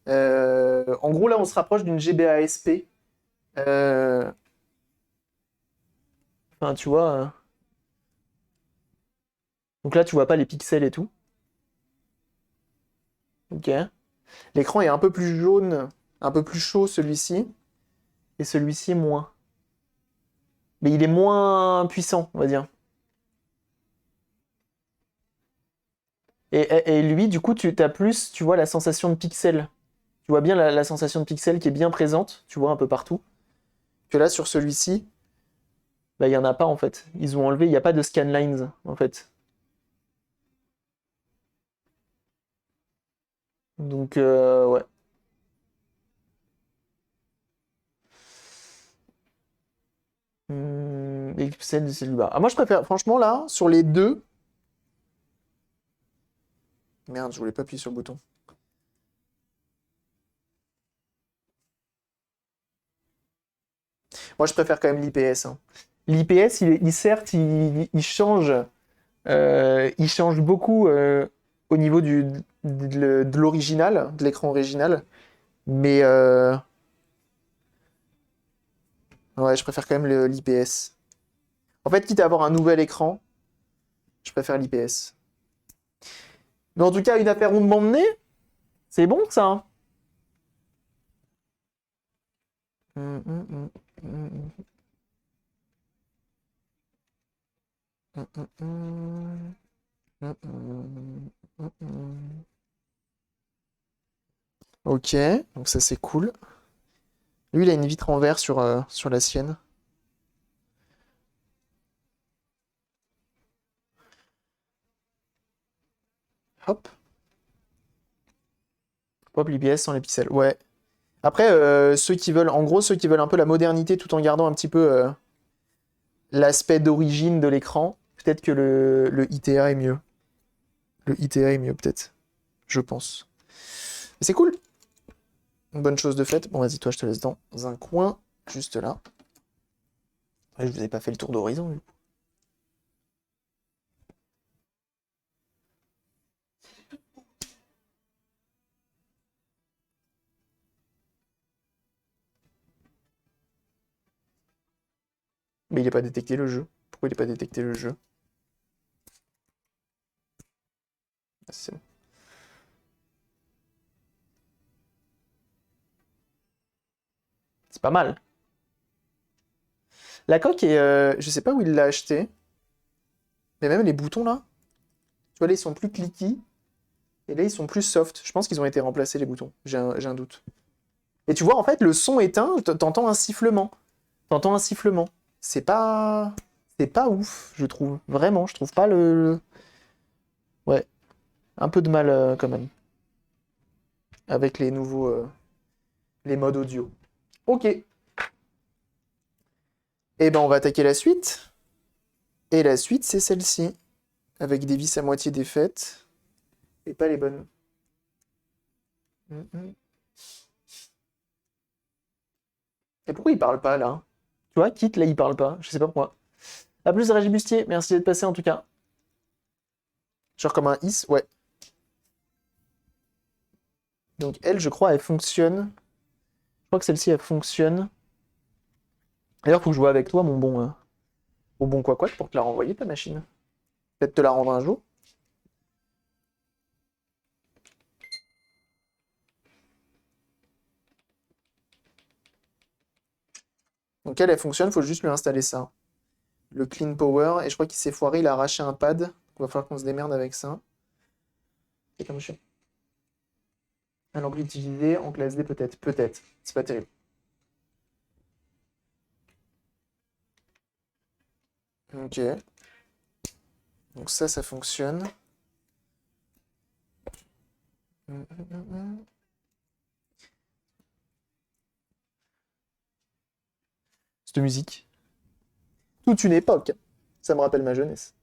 En gros, là, on se rapproche d'une GBA SP. Euh, Enfin, tu vois. Donc là, tu vois pas les pixels et tout. Ok. L'écran est un peu plus jaune, un peu plus chaud celui-ci. Et celui-ci moins. Mais il est moins puissant, on va dire. Et lui, du coup, tu as plus, tu vois, la sensation de pixels. Tu vois bien la sensation de pixels qui est bien présente, tu vois, un peu partout. Que là, sur celui-ci, bah, il n'y en a pas, en fait. Ils ont enlevé, il n'y a pas de scanlines, en fait. Donc, ouais. Les pixels de celui-là. Ah, moi, je préfère, franchement, là, sur les deux... Merde, je voulais pas appuyer sur le bouton. Moi, je préfère quand même l'IPS, hein. L'IPS, certes, il change beaucoup au niveau de l'original, de l'écran original. Mais ouais, je préfère quand même l'IPS. En fait, quitte à avoir un nouvel écran, je préfère l'IPS. Mais en tout cas, une affaire rondement menée, c'est bon ça, hein. Hum, hum, hum, hum, hum, hum, hum, hum, hum, hum, hum. Ok, donc ça c'est cool. Lui, il a une vitre en verre sur la sienne. Hop. Hop, l'IPS sans les pixels. Ouais. Après, ceux qui veulent, en gros, ceux qui veulent un peu la modernité tout en gardant un petit peu l'aspect d'origine de l'écran, peut-être que le ITA est mieux. Le ITA est mieux, peut-être. Je pense. Mais c'est cool. Une bonne chose de faite. Bon, vas-y, toi, je te laisse dans un coin, juste là. Ouais, je vous ai pas fait le tour d'horizon, du coup. Mais il n'est pas détecté le jeu. Pourquoi il n'est pas détecté le jeu? Ah, c'est bon. C'est pas mal. La coque est, je sais pas où il l'a acheté, mais même les boutons là, tu vois là ils sont plus clicky et là ils sont plus soft. Je pense qu'ils ont été remplacés les boutons. J'ai un doute. Et tu vois en fait le son éteint, t'entends un sifflement. T'entends un sifflement. C'est pas ouf, je trouve. Vraiment, je trouve pas ouais, un peu de mal quand même avec les nouveaux les modes audio. Ok. Et ben on va attaquer la suite. Et la suite c'est celle-ci avec des vis à moitié défaites et pas les bonnes. Mhm. Et pourquoi il parle pas là? Tu vois, Kit là il parle pas, je sais pas pourquoi. A plus Régis Bustier, merci d'être passé en tout cas. Genre comme un is, ouais. Donc elle, je crois, elle fonctionne. crois que celle-ci, elle fonctionne. D'ailleurs, faut que je vois avec toi, mon bon quoi pour te la renvoyer, ta machine. Peut-être te la rendre un jour. Donc elle fonctionne, faut juste lui installer ça. Le Clean Power, et je crois qu'il s'est foiré, il a arraché un pad. Il va falloir qu'on se démerde avec ça. C'est comme chiant. Un l'ampli utilisé en classe D peut-être. Peut-être. C'est pas terrible. Ok. Donc ça fonctionne. Cette musique. Toute une époque. Ça me rappelle ma jeunesse.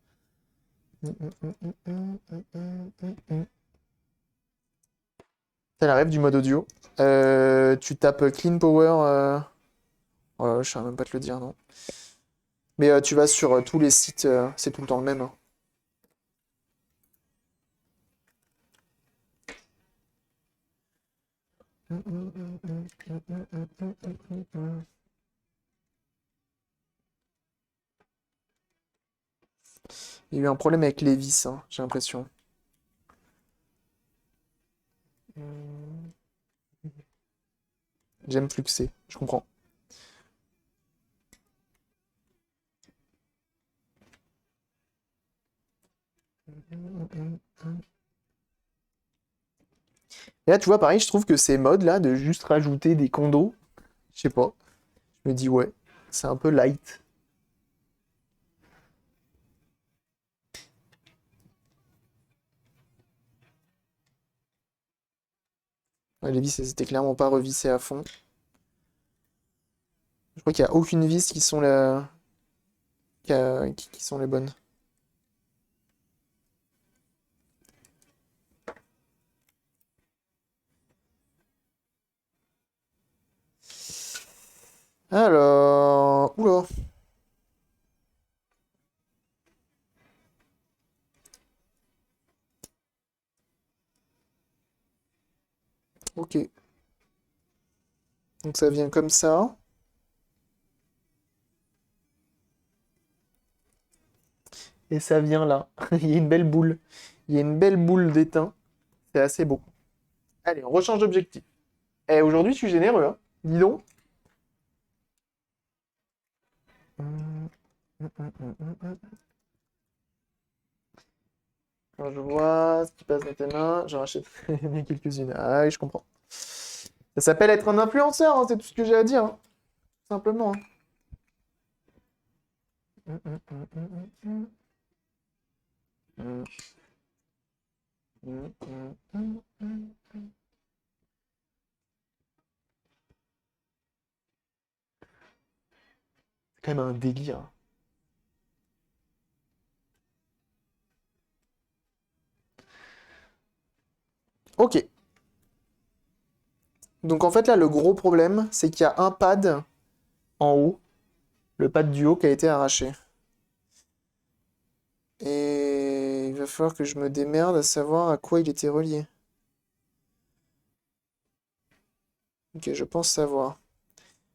C'est la rêve du mode audio. Tu tapes Clean Power. Oh, je sais même pas te le dire, non. Mais tu vas sur tous les sites, c'est tout le temps le même, hein. Il y a eu un problème avec les vis, hein, j'ai l'impression. J'aime fluxer, je comprends. Et là, tu vois, pareil, je trouve que ces modes là, de juste rajouter des condos, je sais pas, je me dis ouais, c'est un peu light. Ouais, les vis, elles étaient clairement pas revissées à fond. Je crois qu'il n'y a aucune vis qui sont qui sont les bonnes. Alors, oula, ok. Donc ça vient comme ça. Et ça vient là. Il y a une belle boule. Il y a une belle boule d'étain. C'est assez beau. Allez, on rechange d'objectif. Eh, aujourd'hui, je suis généreux, hein. Dis donc. Quand je vois ce qui passe dans tes mains, j'en rachète bien quelques-unes. Ah oui, je comprends. Ça s'appelle être un influenceur, hein, c'est tout ce que j'ai à dire, hein. Tout simplement, hein. C'est quand même un délire. Ok. Donc en fait là, le gros problème, c'est qu'il y a un pad en haut, le pad du haut qui a été arraché. Et il va falloir que je me démerde à savoir à quoi il était relié. Ok, je pense savoir.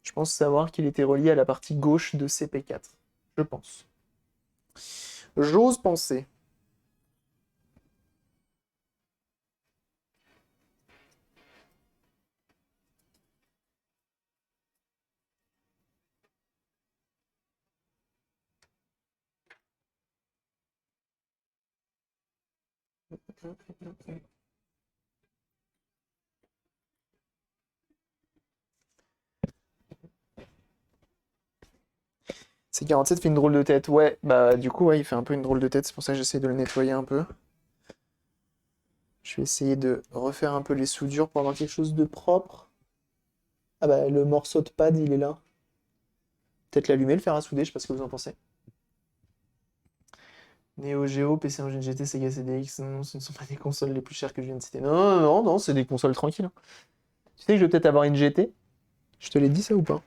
Je pense savoir qu'il était relié à la partie gauche de CP4. Je pense. J'ose penser. C47 fait une drôle de tête. Ouais, bah du coup, ouais, il fait un peu une drôle de tête. C'est pour ça que j'essaie de le nettoyer un peu. Je vais essayer de refaire un peu les soudures pour avoir quelque chose de propre. Ah bah le morceau de pad, il est là. Peut-être l'allumer, le faire à souder, je sais pas ce que vous en pensez. Neo Geo, PC Engine GT, Sega CDX, non, ce ne sont pas des consoles les plus chères que je viens de citer. Non, non, non, non, c'est des consoles tranquilles, hein. Tu sais que je vais peut-être avoir une GT? Je te l'ai dit ça ou pas?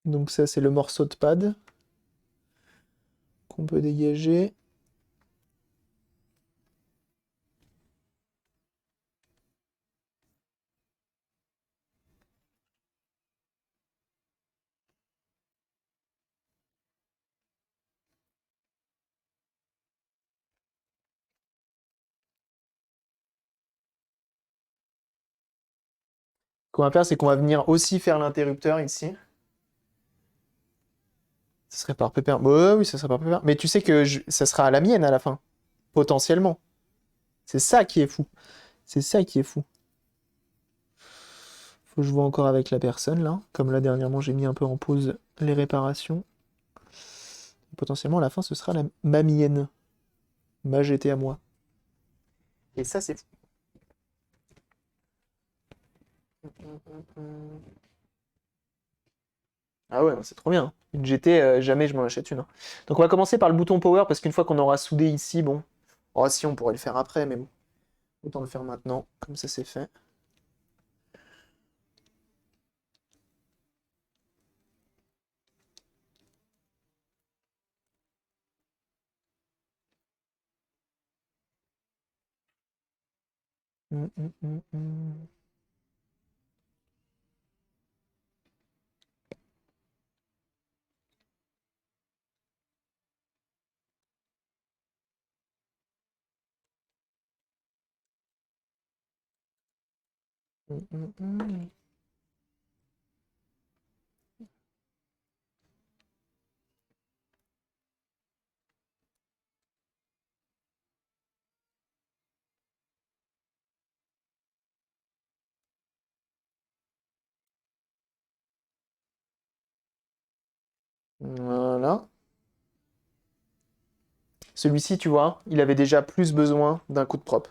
Donc ça, c'est le morceau de pad qu'on peut dégager. Ce qu'on va faire, c'est qu'on va venir aussi faire l'interrupteur ici. Ça serait par pépère. Ouais, oui, ça serait par pépère. Mais tu sais que ça sera à la mienne à la fin, potentiellement. C'est ça qui est fou. C'est ça qui est fou. Faut que je vois encore avec la personne là. Comme là dernièrement, j'ai mis un peu en pause les réparations. Potentiellement, à la fin, ce sera ma mienne. Ma GT à moi. Et ça, c'est fou. Ah ouais, c'est trop bien. Une GT, jamais je m'en achète une, hein. Donc on va commencer par le bouton power parce qu'une fois qu'on aura soudé ici, bon. Oh si, on pourrait le faire après, mais bon. Autant le faire maintenant, comme ça c'est fait. Hum, hum, hum, hum. Hum, hum, hum. Voilà. Celui-ci, tu vois, il avait déjà plus besoin d'un coup de propre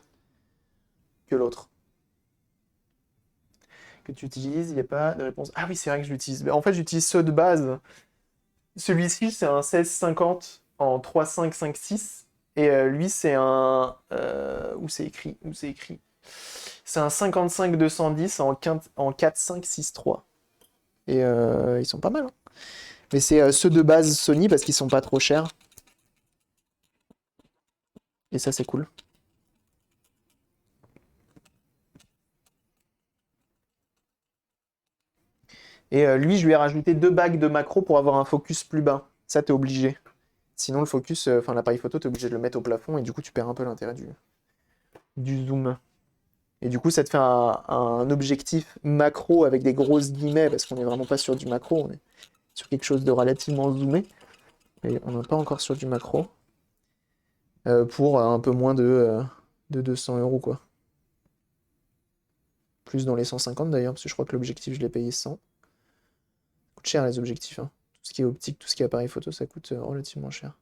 que l'autre. Que tu utilises, il n'y a pas de réponse. Ah oui, c'est vrai que je l'utilise. Mais en fait, j'utilise ceux de base. Celui-ci, c'est un 1650 en 3,5,5,6. Et lui, c'est un. Où c'est écrit? Où c'est écrit? C'est un 55-210 en 4,5,6,3. Et ils sont pas mal, hein. Mais c'est ceux de base Sony parce qu'ils sont pas trop chers. Et ça, c'est cool. Et lui, je lui ai rajouté 2 bagues de macro pour avoir un focus plus bas. Ça, t'es obligé. Sinon, le focus, enfin l'appareil photo, t'es obligé de le mettre au plafond et du coup, tu perds un peu l'intérêt du zoom. Et du coup, ça te fait un objectif macro avec des grosses guillemets parce qu'on n'est vraiment pas sur du macro, on est sur quelque chose de relativement zoomé. Mais on n'est pas encore sur du macro. Pour un peu moins de 200 euros, quoi. Plus dans les 150 d'ailleurs, parce que je crois que l'objectif, je l'ai payé 100. Ça coûte cher les objectifs, hein. Tout ce qui est optique, tout ce qui est appareil photo, ça coûte relativement cher.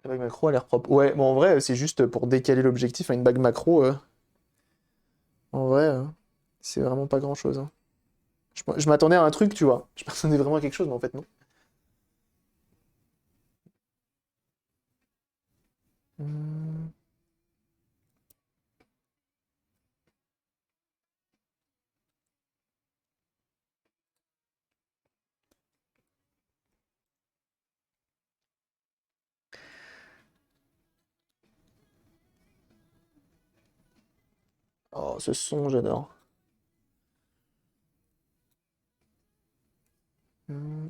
La bague macro a l'air propre. Ouais, bon, en vrai, c'est juste pour décaler l'objectif à une bague macro. En vrai, c'est vraiment pas grand-chose, hein. Je m'attendais à un truc, tu vois. Je m'attendais vraiment à quelque chose, mais en fait, non. Hmm. Oh, ce son, j'adore. Hmm.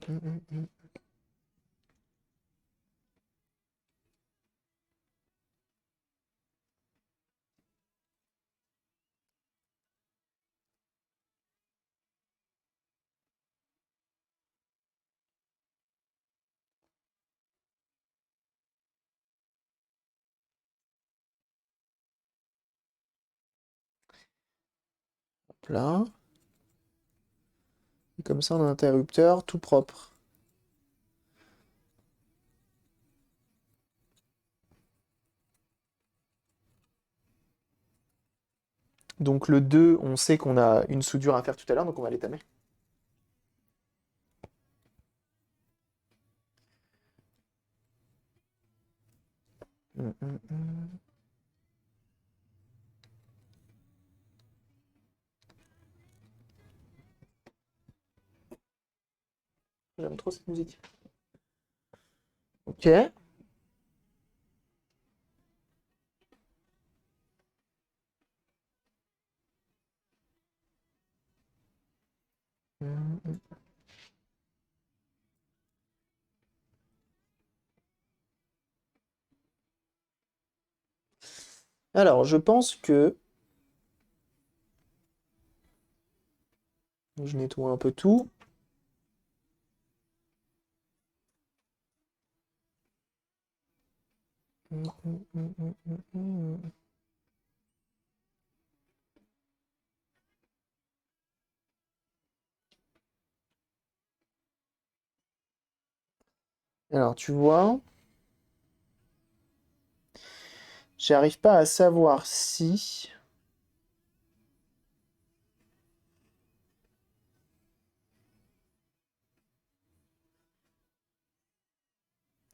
Hop là. Et comme ça, on a un interrupteur tout propre. Donc le 2, on sait qu'on a une soudure à faire tout à l'heure, donc on va l'étamer. Hum, hum, hum. J'aime trop cette musique. Ok. Hum, hum. Alors, je pense que je nettoie un peu tout. Hum, hum, hum, hum, hum, hum. Alors, tu vois, j'arrive pas à savoir si...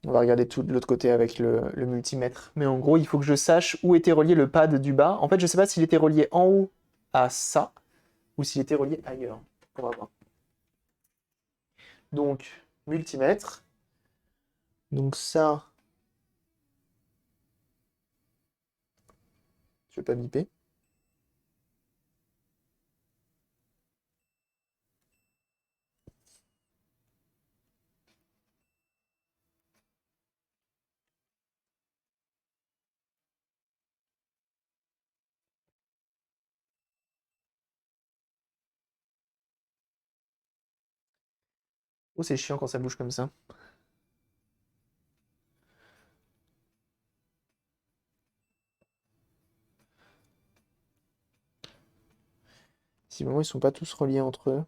On va regarder tout de l'autre côté avec le multimètre. Mais en gros, il faut que je sache où était relié le pad du bas. En fait, je sais pas s'il était relié en haut à ça ou s'il était relié ailleurs. On va voir. Donc, multimètre. Donc ça, je vais pas biper. Oh, c'est chiant quand ça bouge comme ça. Si vraiment ils sont pas tous reliés entre eux.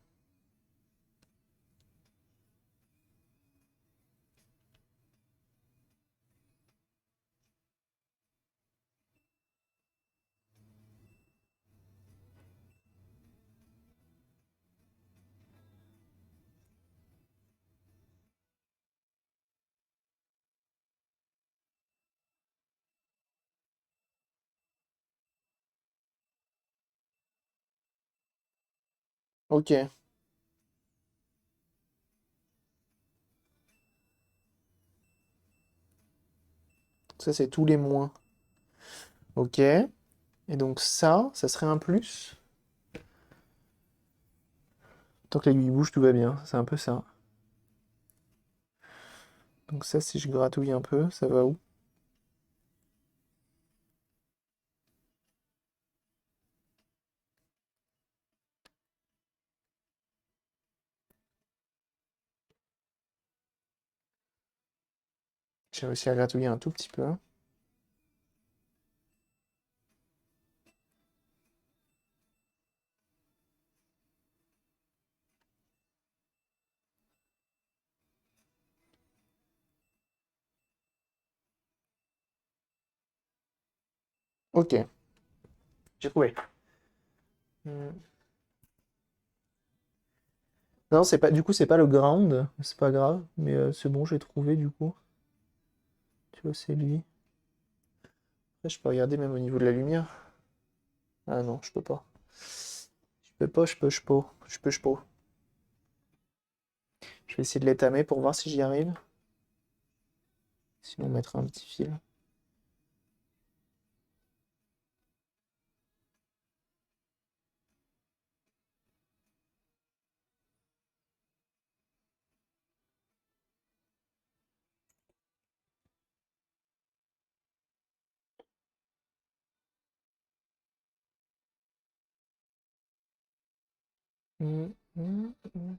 Ok. Ça, c'est tous les moins. Ok. Et donc ça serait un plus. Tant que l'aiguille bouge, tout va bien. C'est un peu ça. Donc ça, si je gratouille un peu, ça va où? J'ai réussi à gratouiller un tout petit peu. Ok. J'ai trouvé. Hmm. Non, c'est pas. Du coup, c'est pas le ground. C'est pas grave. Mais c'est bon, j'ai trouvé du coup. Tu vois, c'est lui. Après, je peux regarder même au niveau de la lumière. Ah non, je peux pas. Je peux pas, je peux, je peux. Je peux, je peux. Je vais essayer de l'étamer pour voir si j'y arrive. Sinon, on mettra un petit fil. Hmm, hmm, hmm.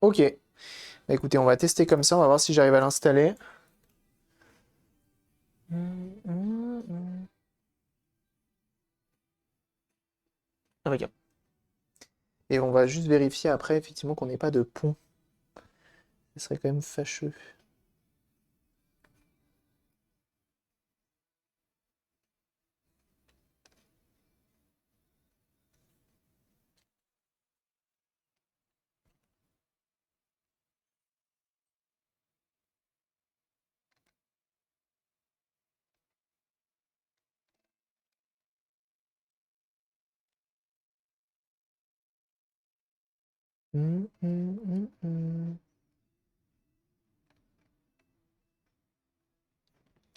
Ok. Bah, écoutez, on va tester comme ça. On va voir si j'arrive à l'installer. Hmm, hmm, hmm. Regarde. Et on va juste vérifier après, effectivement, qu'on n'ait pas de pont. Ce serait quand même fâcheux.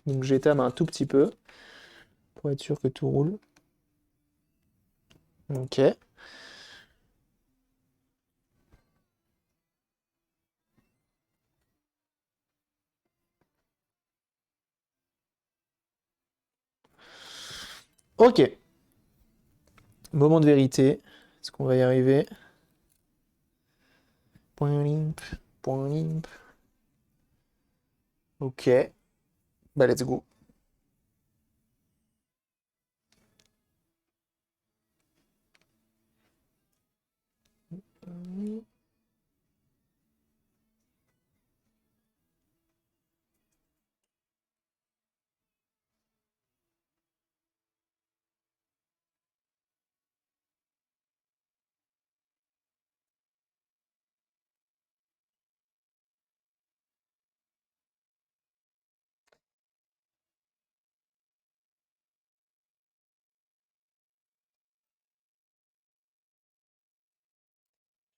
Donc j'étame un tout petit peu pour être sûr que tout roule. Ok. Ok. Moment de vérité. Est-ce qu'on va y arriver? Point limp. Point limp. Ok. Bah let's go.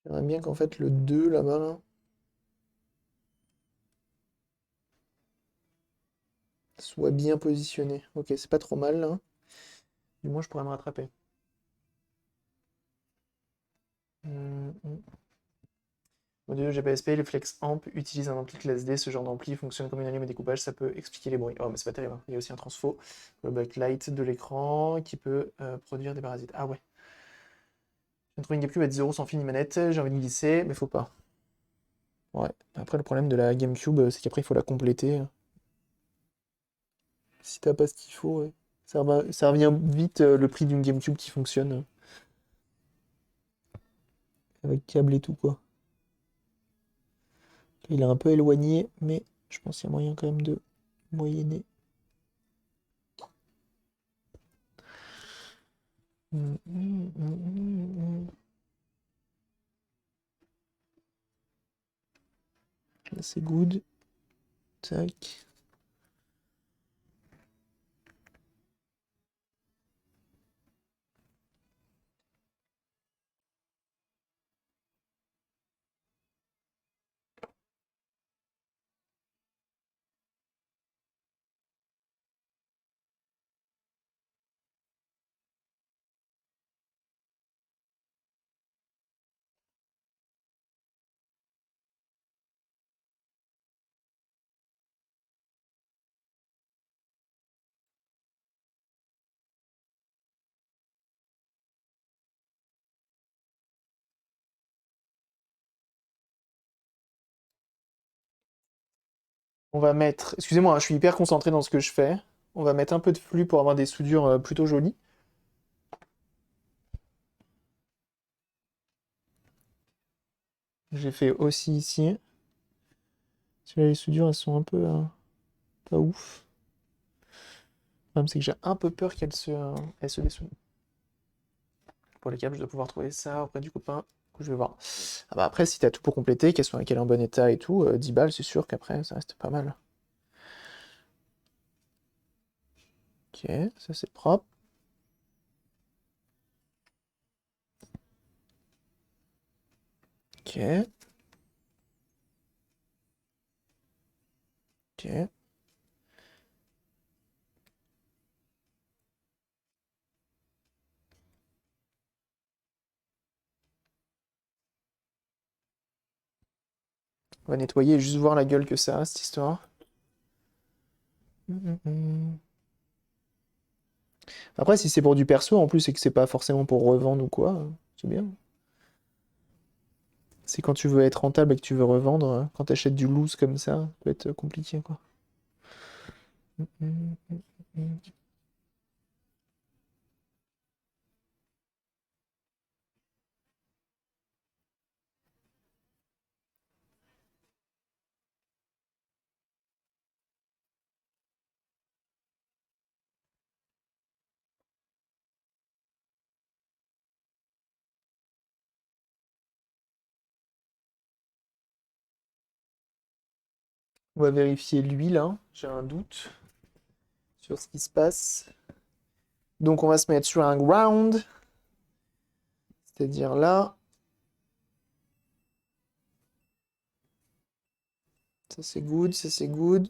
J'aimerais bien qu'en fait le 2 là-bas là, soit bien positionné. Ok, c'est pas trop mal là. Du moins je pourrais me rattraper. Hum. Module GPSP, les flex amp utilisent un ampli classe D. Ce genre d'ampli fonctionne comme une allume à découpage, ça peut expliquer les bruits. Oh, mais c'est pas terrible, hein. Il y a aussi un transfo, le backlight de l'écran qui peut produire des parasites. Ah ouais. Je viens de trouver une GameCube à 10 € sans fil ni manette, j'ai envie de glisser, mais faut pas. Ouais. Après, le problème de la GameCube, c'est qu'après, il faut la compléter. Si t'as pas ce qu'il faut, ouais. Ça revient vite le prix d'une GameCube qui fonctionne avec câble et tout, quoi. Il est un peu éloigné, mais je pense qu'il y a moyen quand même de moyenner. Là, c'est good. Tac. On va mettre. Excusez-moi, hein, je suis hyper concentré dans ce que je fais. On va mettre un peu de flux pour avoir des soudures plutôt jolies. J'ai fait aussi ici. Celui-là, les soudures, elles sont un peu pas ouf. Le problème, c'est que j'ai un peu peur elles se dessoudent. Pour les câbles, je dois pouvoir trouver ça auprès du copain. Du coup, je vais voir. Ah bah après, si t'as tout pour compléter, qu'elle est en bon état et tout, 10 balles, c'est sûr qu'après, ça reste pas mal. Ok, ça c'est propre. Ok, ok. On va nettoyer et juste voir la gueule que ça a, cette histoire. Après, si c'est pour du perso, en plus, et que c'est pas forcément pour revendre ou quoi, c'est bien. C'est quand tu veux être rentable et que tu veux revendre, quand t'achètes du loose comme ça peut être compliqué, quoi. On va vérifier l'huile, hein. J'ai un doute sur ce qui se passe. Donc on va se mettre sur un ground, c'est-à-dire là. Ça c'est good, ça c'est good.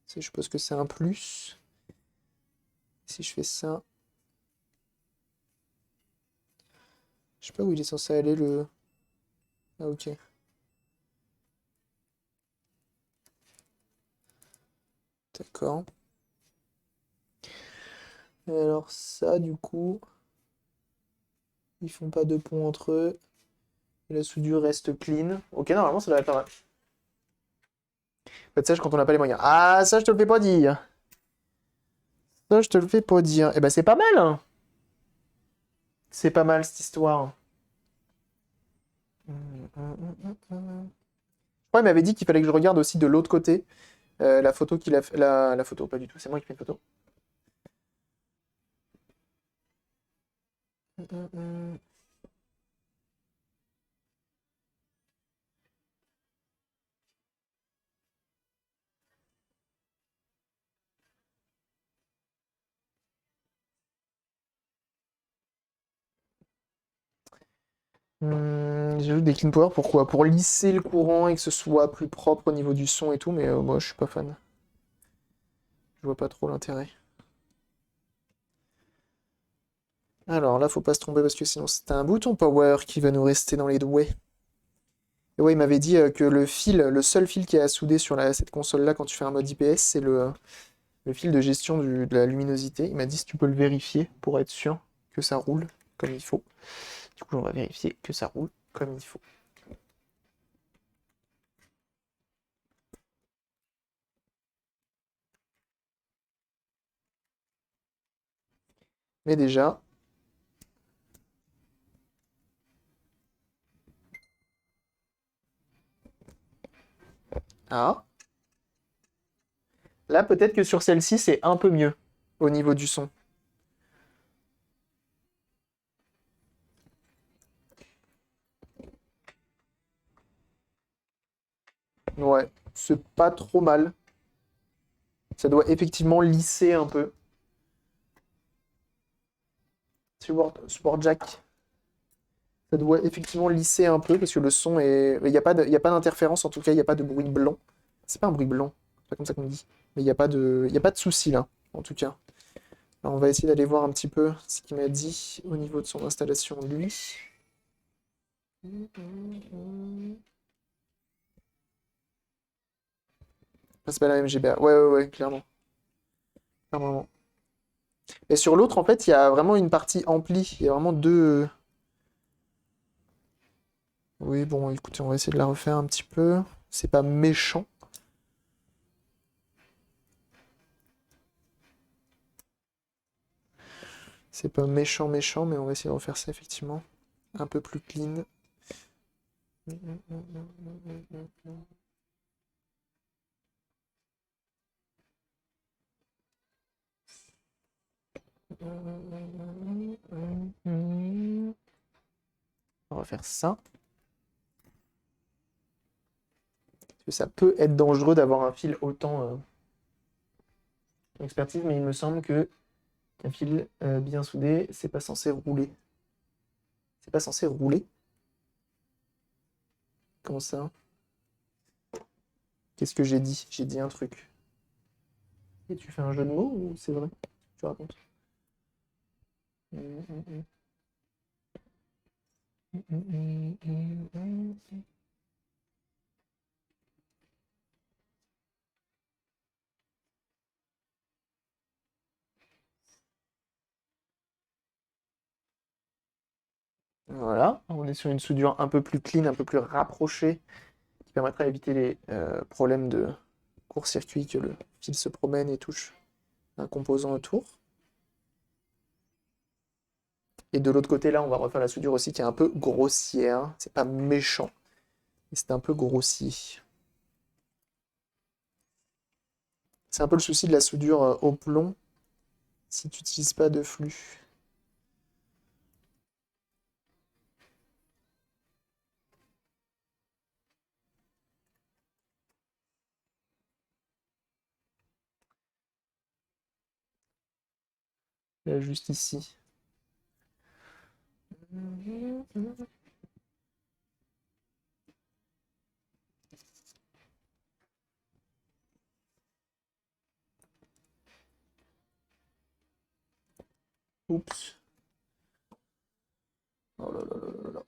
Ça, je suppose que c'est un plus. Si je fais ça... Je sais pas où il est censé aller le... Ah ok. D'accord. Et alors ça, du coup, ils font pas de pont entre eux. Et la soudure reste clean. Ok, normalement, ça devrait être pas mal. Faites ça quand on n'a pas les moyens. Ah, ça, je te le fais pas dire. Ça, je te le fais pas dire. Eh ben, c'est pas mal, hein. C'est pas mal, cette histoire. Je crois qu'il m'avait dit qu'il fallait que je regarde aussi de l'autre côté la photo qu'il a fait. La photo, pas du tout. C'est moi qui fais une photo. J'ajoute des clean power, pourquoi? Pour lisser le courant et que ce soit plus propre au niveau du son et tout, mais moi je suis pas fan. Je vois pas trop l'intérêt. Alors là, faut pas se tromper parce que sinon c'est un bouton power qui va nous rester dans les doigts. Et ouais, il m'avait dit que le seul fil qui est à souder sur cette console-là quand tu fais un mode IPS, c'est le fil de gestion de la luminosité. Il m'a dit si tu peux le vérifier pour être sûr que ça roule comme il faut. Du coup, on va vérifier que ça roule comme il faut. Mais déjà... Ah, là peut-être que sur celle-ci c'est un peu mieux au niveau du son. Ouais, c'est pas trop mal. Ça doit effectivement lisser un peu. Support jack. Ça doit effectivement lisser un peu parce que le son est. Il y a pas d'interférence, en tout cas, il n'y a pas de bruit blanc. C'est pas un bruit blanc, c'est pas comme ça qu'on dit. Mais il y a pas de souci là, en tout cas. Alors, on va essayer d'aller voir un petit peu ce qu'il m'a dit au niveau de son installation, lui. Ah, c'est pas la même GBA. Ouais, ouais, ouais, clairement. Clairement. Et sur l'autre, en fait, il y a vraiment une partie ampli. Il y a vraiment deux. Oui, bon, écoutez, on va essayer de la refaire un petit peu. C'est pas méchant. C'est pas méchant, méchant, mais on va essayer de refaire ça effectivement. Un peu plus clean. On va refaire ça. Parce que ça peut être dangereux d'avoir un fil autant expertise, mais il me semble que un fil bien soudé, c'est pas censé rouler. C'est pas censé rouler? Comment ça? Qu'est-ce que j'ai dit? J'ai dit un truc. Et tu fais un jeu de mots ou c'est vrai? Tu racontes? Voilà, on est sur une soudure un peu plus clean, un peu plus rapprochée, qui permettra d'éviter les problèmes de court-circuit, que le fil se promène et touche un composant autour. Et de l'autre côté, là, on va refaire la soudure aussi qui est un peu grossière. C'est pas méchant, mais c'est un peu grossier. C'est un peu le souci de la soudure au plomb si tu n'utilises pas de flux. Là, juste ici. Oups. Oh là là là là là.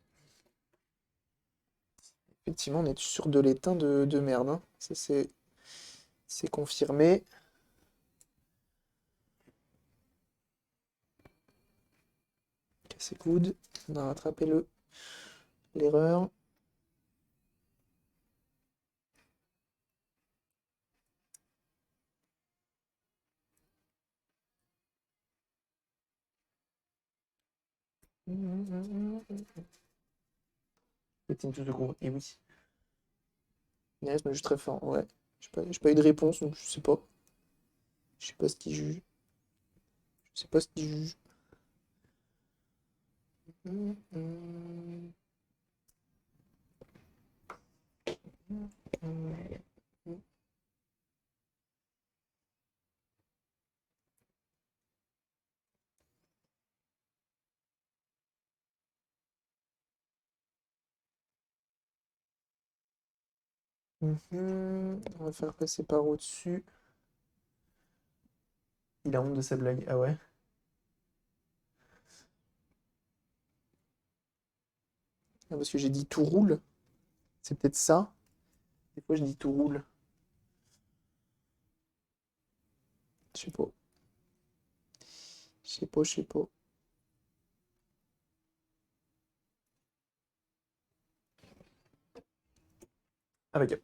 Effectivement, on est sur de l'étain de merde, hein. Ça, c'est confirmé. Cassez coude. On a rattrapé l'erreur. Le team tout secours, et oui. Inès me juge très fort, ouais. J'ai pas eu de réponse, donc je sais pas. Je sais pas ce qu'il juge. Je sais pas ce qu'il juge. On va faire passer par au-dessus. Il a honte de sa blague. Ah ouais? Ah, parce que j'ai dit tout roule. C'est peut-être ça. Des fois, je dis tout roule. Je sais pas. Je sais pas, je sais pas. Avec.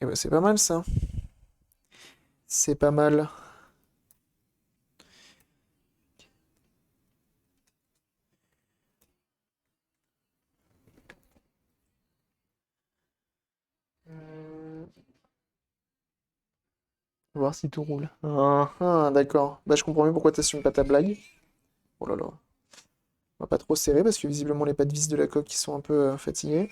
Eh ben, c'est pas mal ça. C'est pas mal. Voir si tout roule. Ah, ah, d'accord. Bah, je comprends mieux pourquoi t'assumes pas ta blague. Oh là là. On va pas trop serrer parce que visiblement les pattes vis de la coque qui sont un peu fatiguées.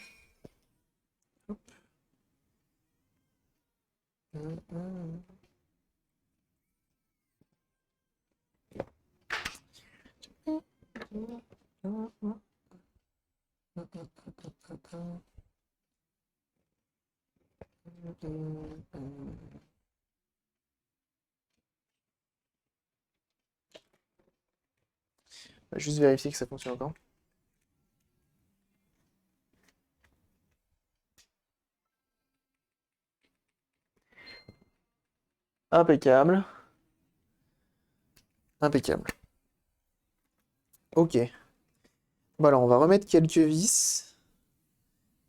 On va juste vérifier que ça fonctionne encore. Impeccable. Impeccable. Ok. Bon alors on va remettre quelques vis.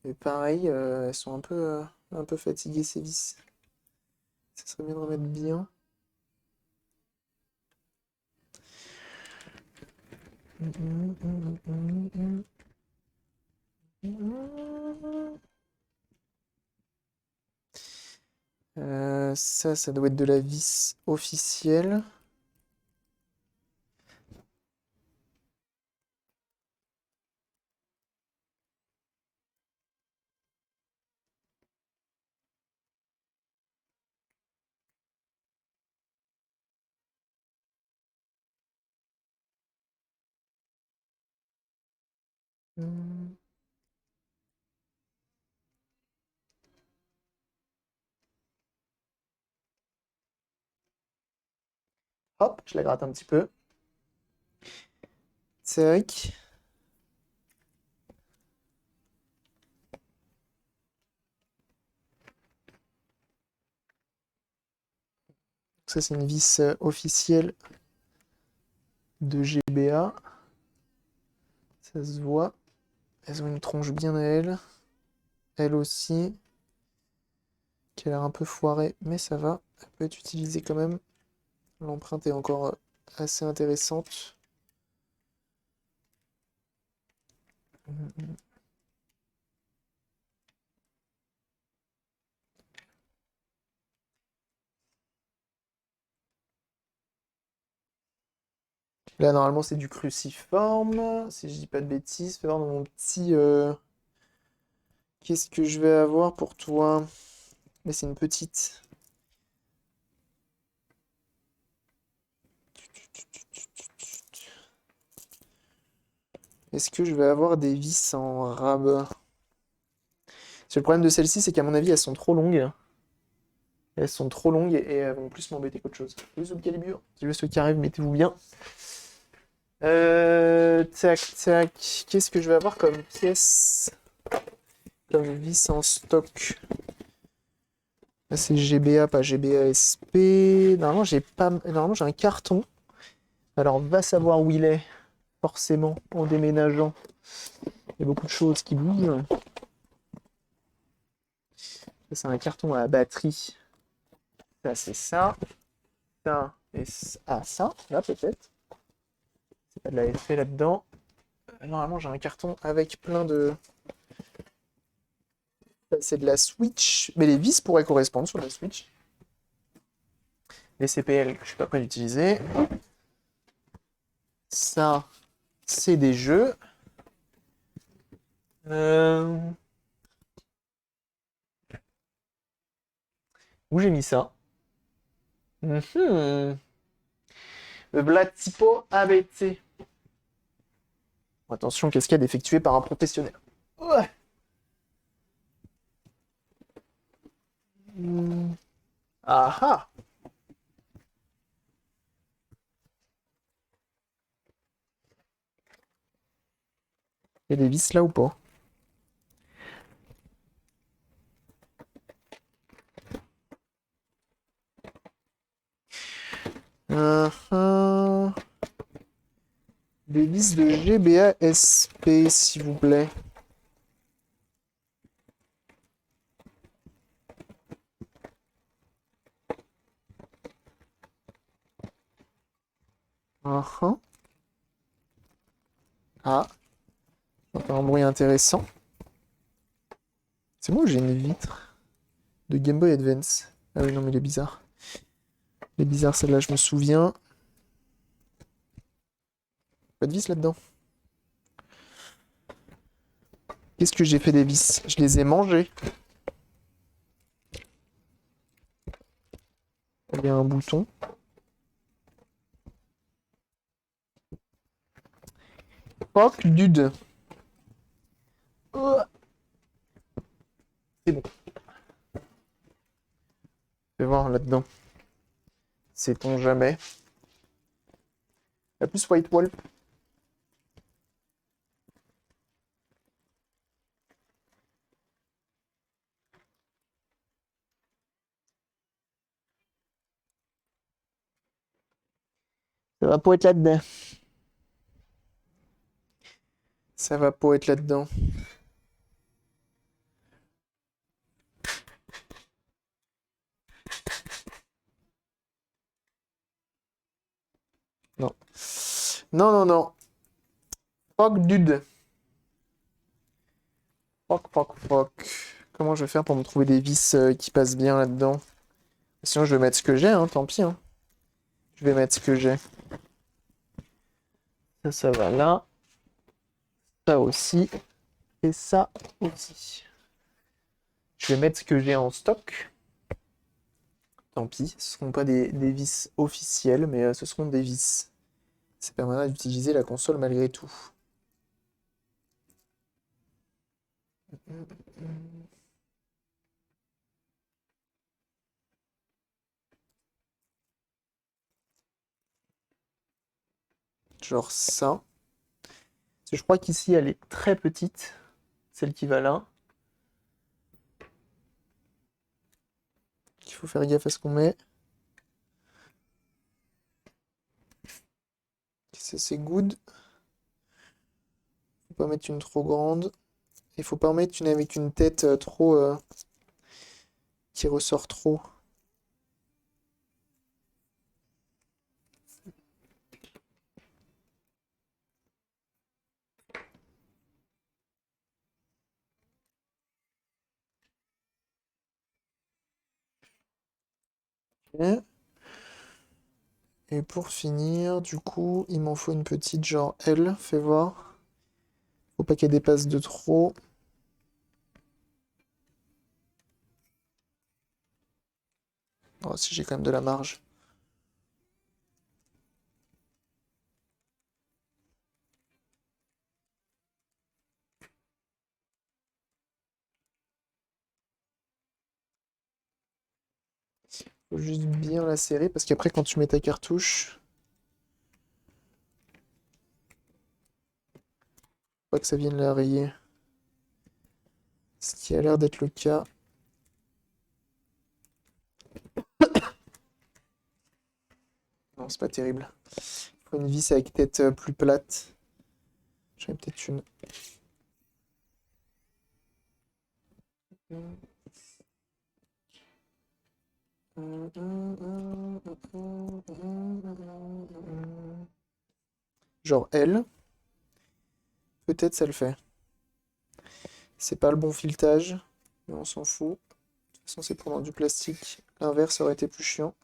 Et pareil, elles sont un peu fatiguées ces vis. Ça serait bien de remettre bien. Ça doit être de la vis officielle. Hop, je la gratte un petit peu. Tac. Ça, c'est une vis officielle de GBA. Ça se voit. Elles ont une tronche bien à elles. Elle aussi. Qui a l'air un peu foirée, mais ça va. Elle peut être utilisée quand même. L'empreinte est encore assez intéressante. Là, normalement, c'est du cruciforme. Si je dis pas de bêtises, fais voir dans mon petit. Qu'est-ce que je vais avoir pour toi? Mais c'est une petite. Est-ce que je vais avoir des vis en rab? Parce que le problème de celle-ci, c'est qu'à mon avis, elles sont trop longues. Elles sont trop longues et elles vont plus m'embêter qu'autre chose. Salut le calibre, salut ceux qui arrivent, mettez-vous bien. Tac, tac. Qu'est-ce que je vais avoir comme pièce? Comme vis en stock. Là, c'est GBA, pas GBA SP. Normalement, j'ai pas... Normalement, j'ai un carton. Alors, va savoir où il est, forcément, en déménageant. Il y a beaucoup de choses qui bougent. Ça, c'est un carton à batterie. Ça, c'est ça. Ça, et ça. Ah, ça, là, peut-être. C'est pas de la SP là-dedans. Normalement, j'ai un carton avec plein de... Ça, c'est de la Switch. Mais les vis pourraient correspondre sur la Switch. Les CPL que je suis pas prêt d'utiliser. Ça, c'est des jeux. Où j'ai mis ça? Mhm. Le Vlad Tipo ABT. Attention, cascade effectuée par un professionnel. Ouais. Ah ah. Il y a des vis là ou pas? Ah. Des vis de GBA SP, s'il vous plaît. Ah ah. Ah. Un bruit intéressant. C'est moi ou j'ai une vitre de Game Boy Advance? Ah oui, non, mais il est bizarre. Il est bizarre, celle-là, je me souviens. Pas de vis là-dedans. Qu'est-ce que j'ai fait des vis? Je les ai mangées. Il y a un bouton. Fuck, dude. C'est bon. Fais voir là-dedans. Sait-on jamais. La plus White Wolf. Ça va pas être là-dedans. Ça va pas être là-dedans. Non. Non, non, non. Fuck, dude. Fuck, fuck, fuck. Comment je vais faire pour me trouver des vis qui passent bien là-dedans? Sinon, je vais mettre ce que j'ai, hein, tant pis. Hein. Je vais mettre ce que j'ai. Ça va là. Ça aussi. Et ça aussi. Je vais mettre ce que j'ai en stock. Tant pis, ce ne seront pas des vis officielles, mais ce seront des vis. Ça permettra d'utiliser la console malgré tout. Genre ça. Parce que je crois qu'ici, elle est très petite. Celle qui va là. Il faut faire gaffe à ce qu'on met. Ça, c'est good. Faut pas mettre une trop grande. Il faut pas mettre une avec une tête trop... qui ressort trop. Ok. Et pour finir, du coup, il m'en faut une petite genre L, fais voir. Faut pas qu'elle dépasse de trop. Oh, si j'ai quand même de la marge. Faut juste bien la serrer parce qu'après, quand tu mets ta cartouche, faut pas que ça vienne la rayer. Ce qui a l'air d'être le cas. Non, c'est pas terrible. Faut une vis avec tête plus plate. J'en ai peut-être une. Genre elle. Peut-être ça le fait. C'est pas le bon filetage, mais on s'en fout. De toute façon, c'est pour dans du plastique. L'inverse aurait été plus chiant.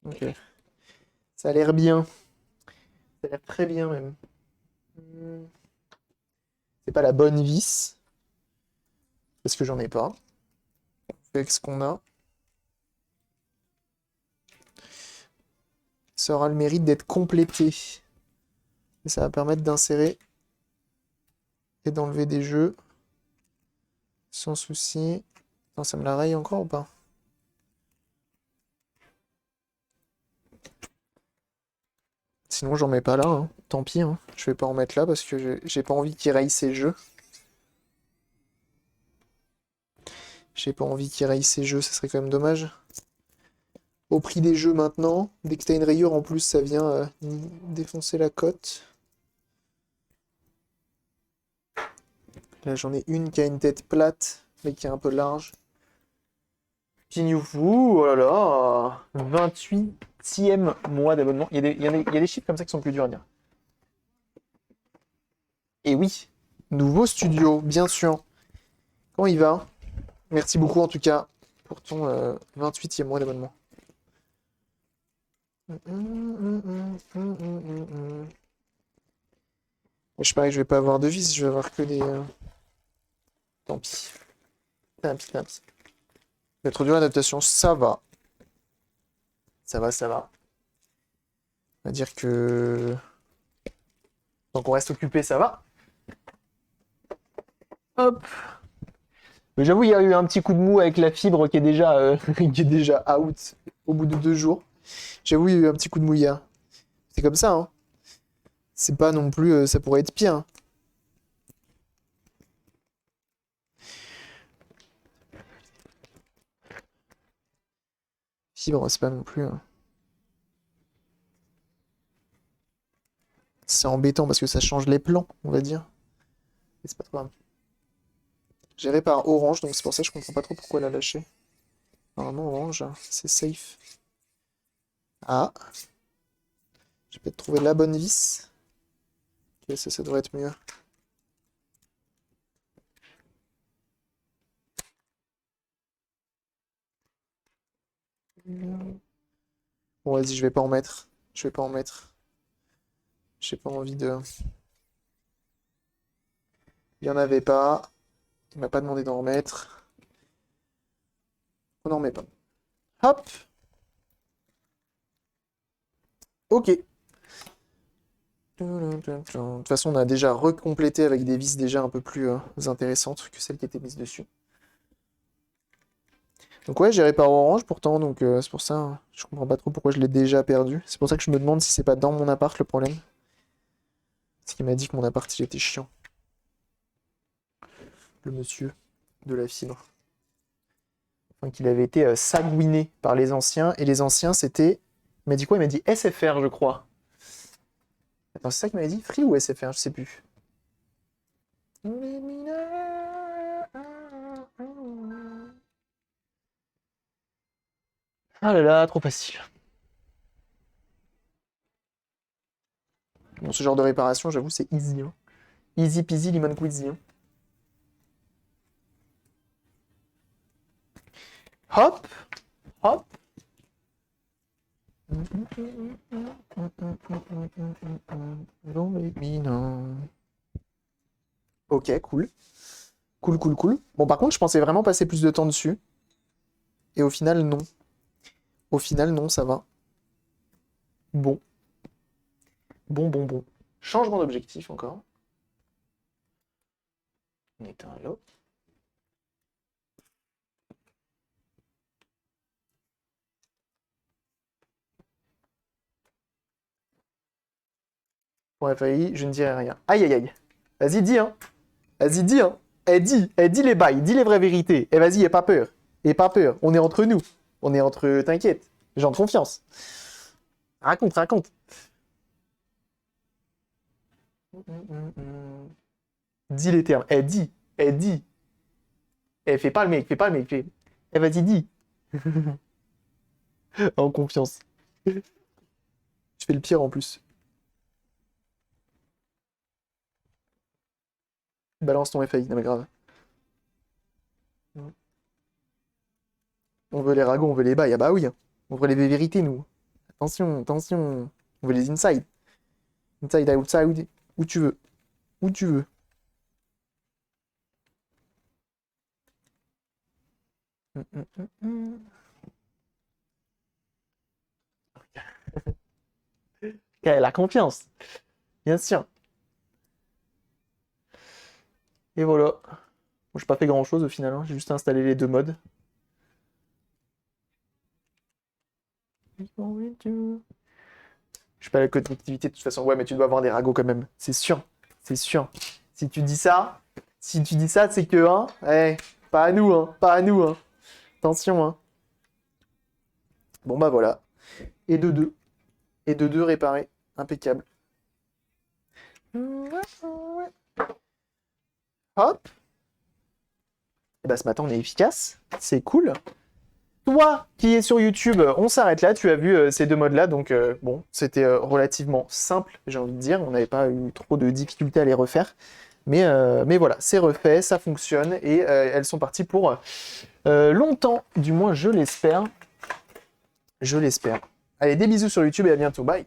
Ok. Ça a l'air bien. Ça a l'air très bien même. C'est pas la bonne vis. Parce que j'en ai pas. On fait avec ce qu'on a. Ça aura le mérite d'être complété. Et ça va permettre d'insérer et d'enlever des jeux sans souci. Non, ça me la raye encore ou pas? Sinon, j'en mets pas là, hein. Tant pis, hein. Je vais pas en mettre là parce que j'ai pas envie qu'il raye ces jeux. J'ai pas envie qu'il raye ces jeux, ça serait quand même dommage. Au prix des jeux maintenant, dès que t'as une rayure en plus, ça vient défoncer la cote. Là, j'en ai une qui a une tête plate, mais qui est un peu large. Pignoufou, oh là là, 28e mois d'abonnement. Il y a des chiffres comme ça qui sont plus durs à dire. Et oui, nouveau studio, bien sûr. Comment il va? Merci beaucoup en tout cas pour ton 28e mois d'abonnement. Je parie que je vais pas avoir de vis, je vais avoir que des... Tant pis. Tant pis, tant pis. Être dur l'adaptation, ça va. Ça va, ça va. On va dire que... Donc on reste occupé, ça va. Hop. Mais j'avoue, il y a eu un petit coup de mou avec la fibre qui est déjà, qui est déjà out au bout de 2 jours. J'avoue, il y a eu un petit coup de mou hier. C'est comme ça, hein. C'est pas non plus... ça pourrait être pire, hein. Fibre, c'est pas non plus... C'est embêtant parce que ça change les plans, on va dire. Mais c'est pas trop grave. Géré par Orange, donc c'est pour ça que je comprends pas trop pourquoi elle a lâché. Normalement, Orange, c'est safe. Ah. J'ai peut-être trouvé la bonne vis. Ok, ça devrait être mieux. Bon, vas-y, je vais pas en mettre. Je vais pas en mettre. J'ai pas envie de... Il y en avait pas. Il m'a pas demandé d'en remettre. On n'en met pas. Hop. Ok. De toute façon, on a déjà recomplété avec des vis déjà un peu plus intéressantes que celles qui étaient mises dessus. Donc ouais, géré par Orange pourtant, donc c'est pour ça, hein. Je comprends pas trop pourquoi je l'ai déjà perdu. C'est pour ça que je me demande si c'est pas dans mon appart le problème. Parce qu'il m'a dit que mon appart il était chiant. Le monsieur de la fibre. Enfin, qu'il avait été sagouiné par les anciens, et les anciens c'était... Il m'a dit quoi? Il m'a dit SFR, je crois. Attends, c'est ça qu'il m'avait dit? Free ou SFR? Je sais plus. Ah là là, trop facile. Bon, ce genre de réparation, j'avoue, c'est easy, hein. Easy peasy lemon squeezy, hein. Hop, hop. Don't make me know. Ok, cool. Cool, cool, cool. Bon, par contre, je pensais vraiment passer plus de temps dessus. Et au final, non. Au final, non, ça va. Bon. Bon, bon, bon. Changement d'objectif encore. On éteint l'eau. Pour FAI, je ne dirai rien. Aïe, aïe, aïe. Vas-y, dis, hein. Vas-y, dis, hein. Elle dit les bails, dis les vraies vérités. Et vas-y, aie pas peur. Aie pas peur. On est entre nous. On est entre... T'inquiète. Gens de confiance. Raconte, raconte. Dis les termes. Elle dit. Elle dit. Elle fait pas le mec, fais pas le mec. Vas-y, dis. En confiance. Je fais le pire en plus. Balance ton FAI, non mais grave. On veut les ragots, on veut les bails. Ah bah oui, hein. On veut les vérités, nous. Attention, attention. On veut les inside. Inside, outside, où tu veux. Où tu veux. La confiance. Bien sûr. Et voilà. Bon, j'ai pas fait grand chose au final, hein. J'ai juste installé les deux modes. Je suis pas à la connectivité de toute façon. Ouais, mais tu dois avoir des ragots quand même. C'est sûr. C'est sûr. Si tu dis ça, c'est que, hein, pas à nous, hein, pas à nous, hein. Attention, hein. Bon, bah voilà. Et de deux. Et de deux réparé. Impeccable. Hop. Et bah ce matin, on est efficace. C'est cool. Toi qui es sur YouTube, on s'arrête là. Tu as vu ces deux modes-là. Donc, bon, c'était relativement simple, j'ai envie de dire. On n'avait pas eu trop de difficultés à les refaire. Mais voilà, c'est refait, ça fonctionne. Et elles sont parties pour longtemps. Du moins, je l'espère. Je l'espère. Allez, des bisous sur YouTube et à bientôt. Bye.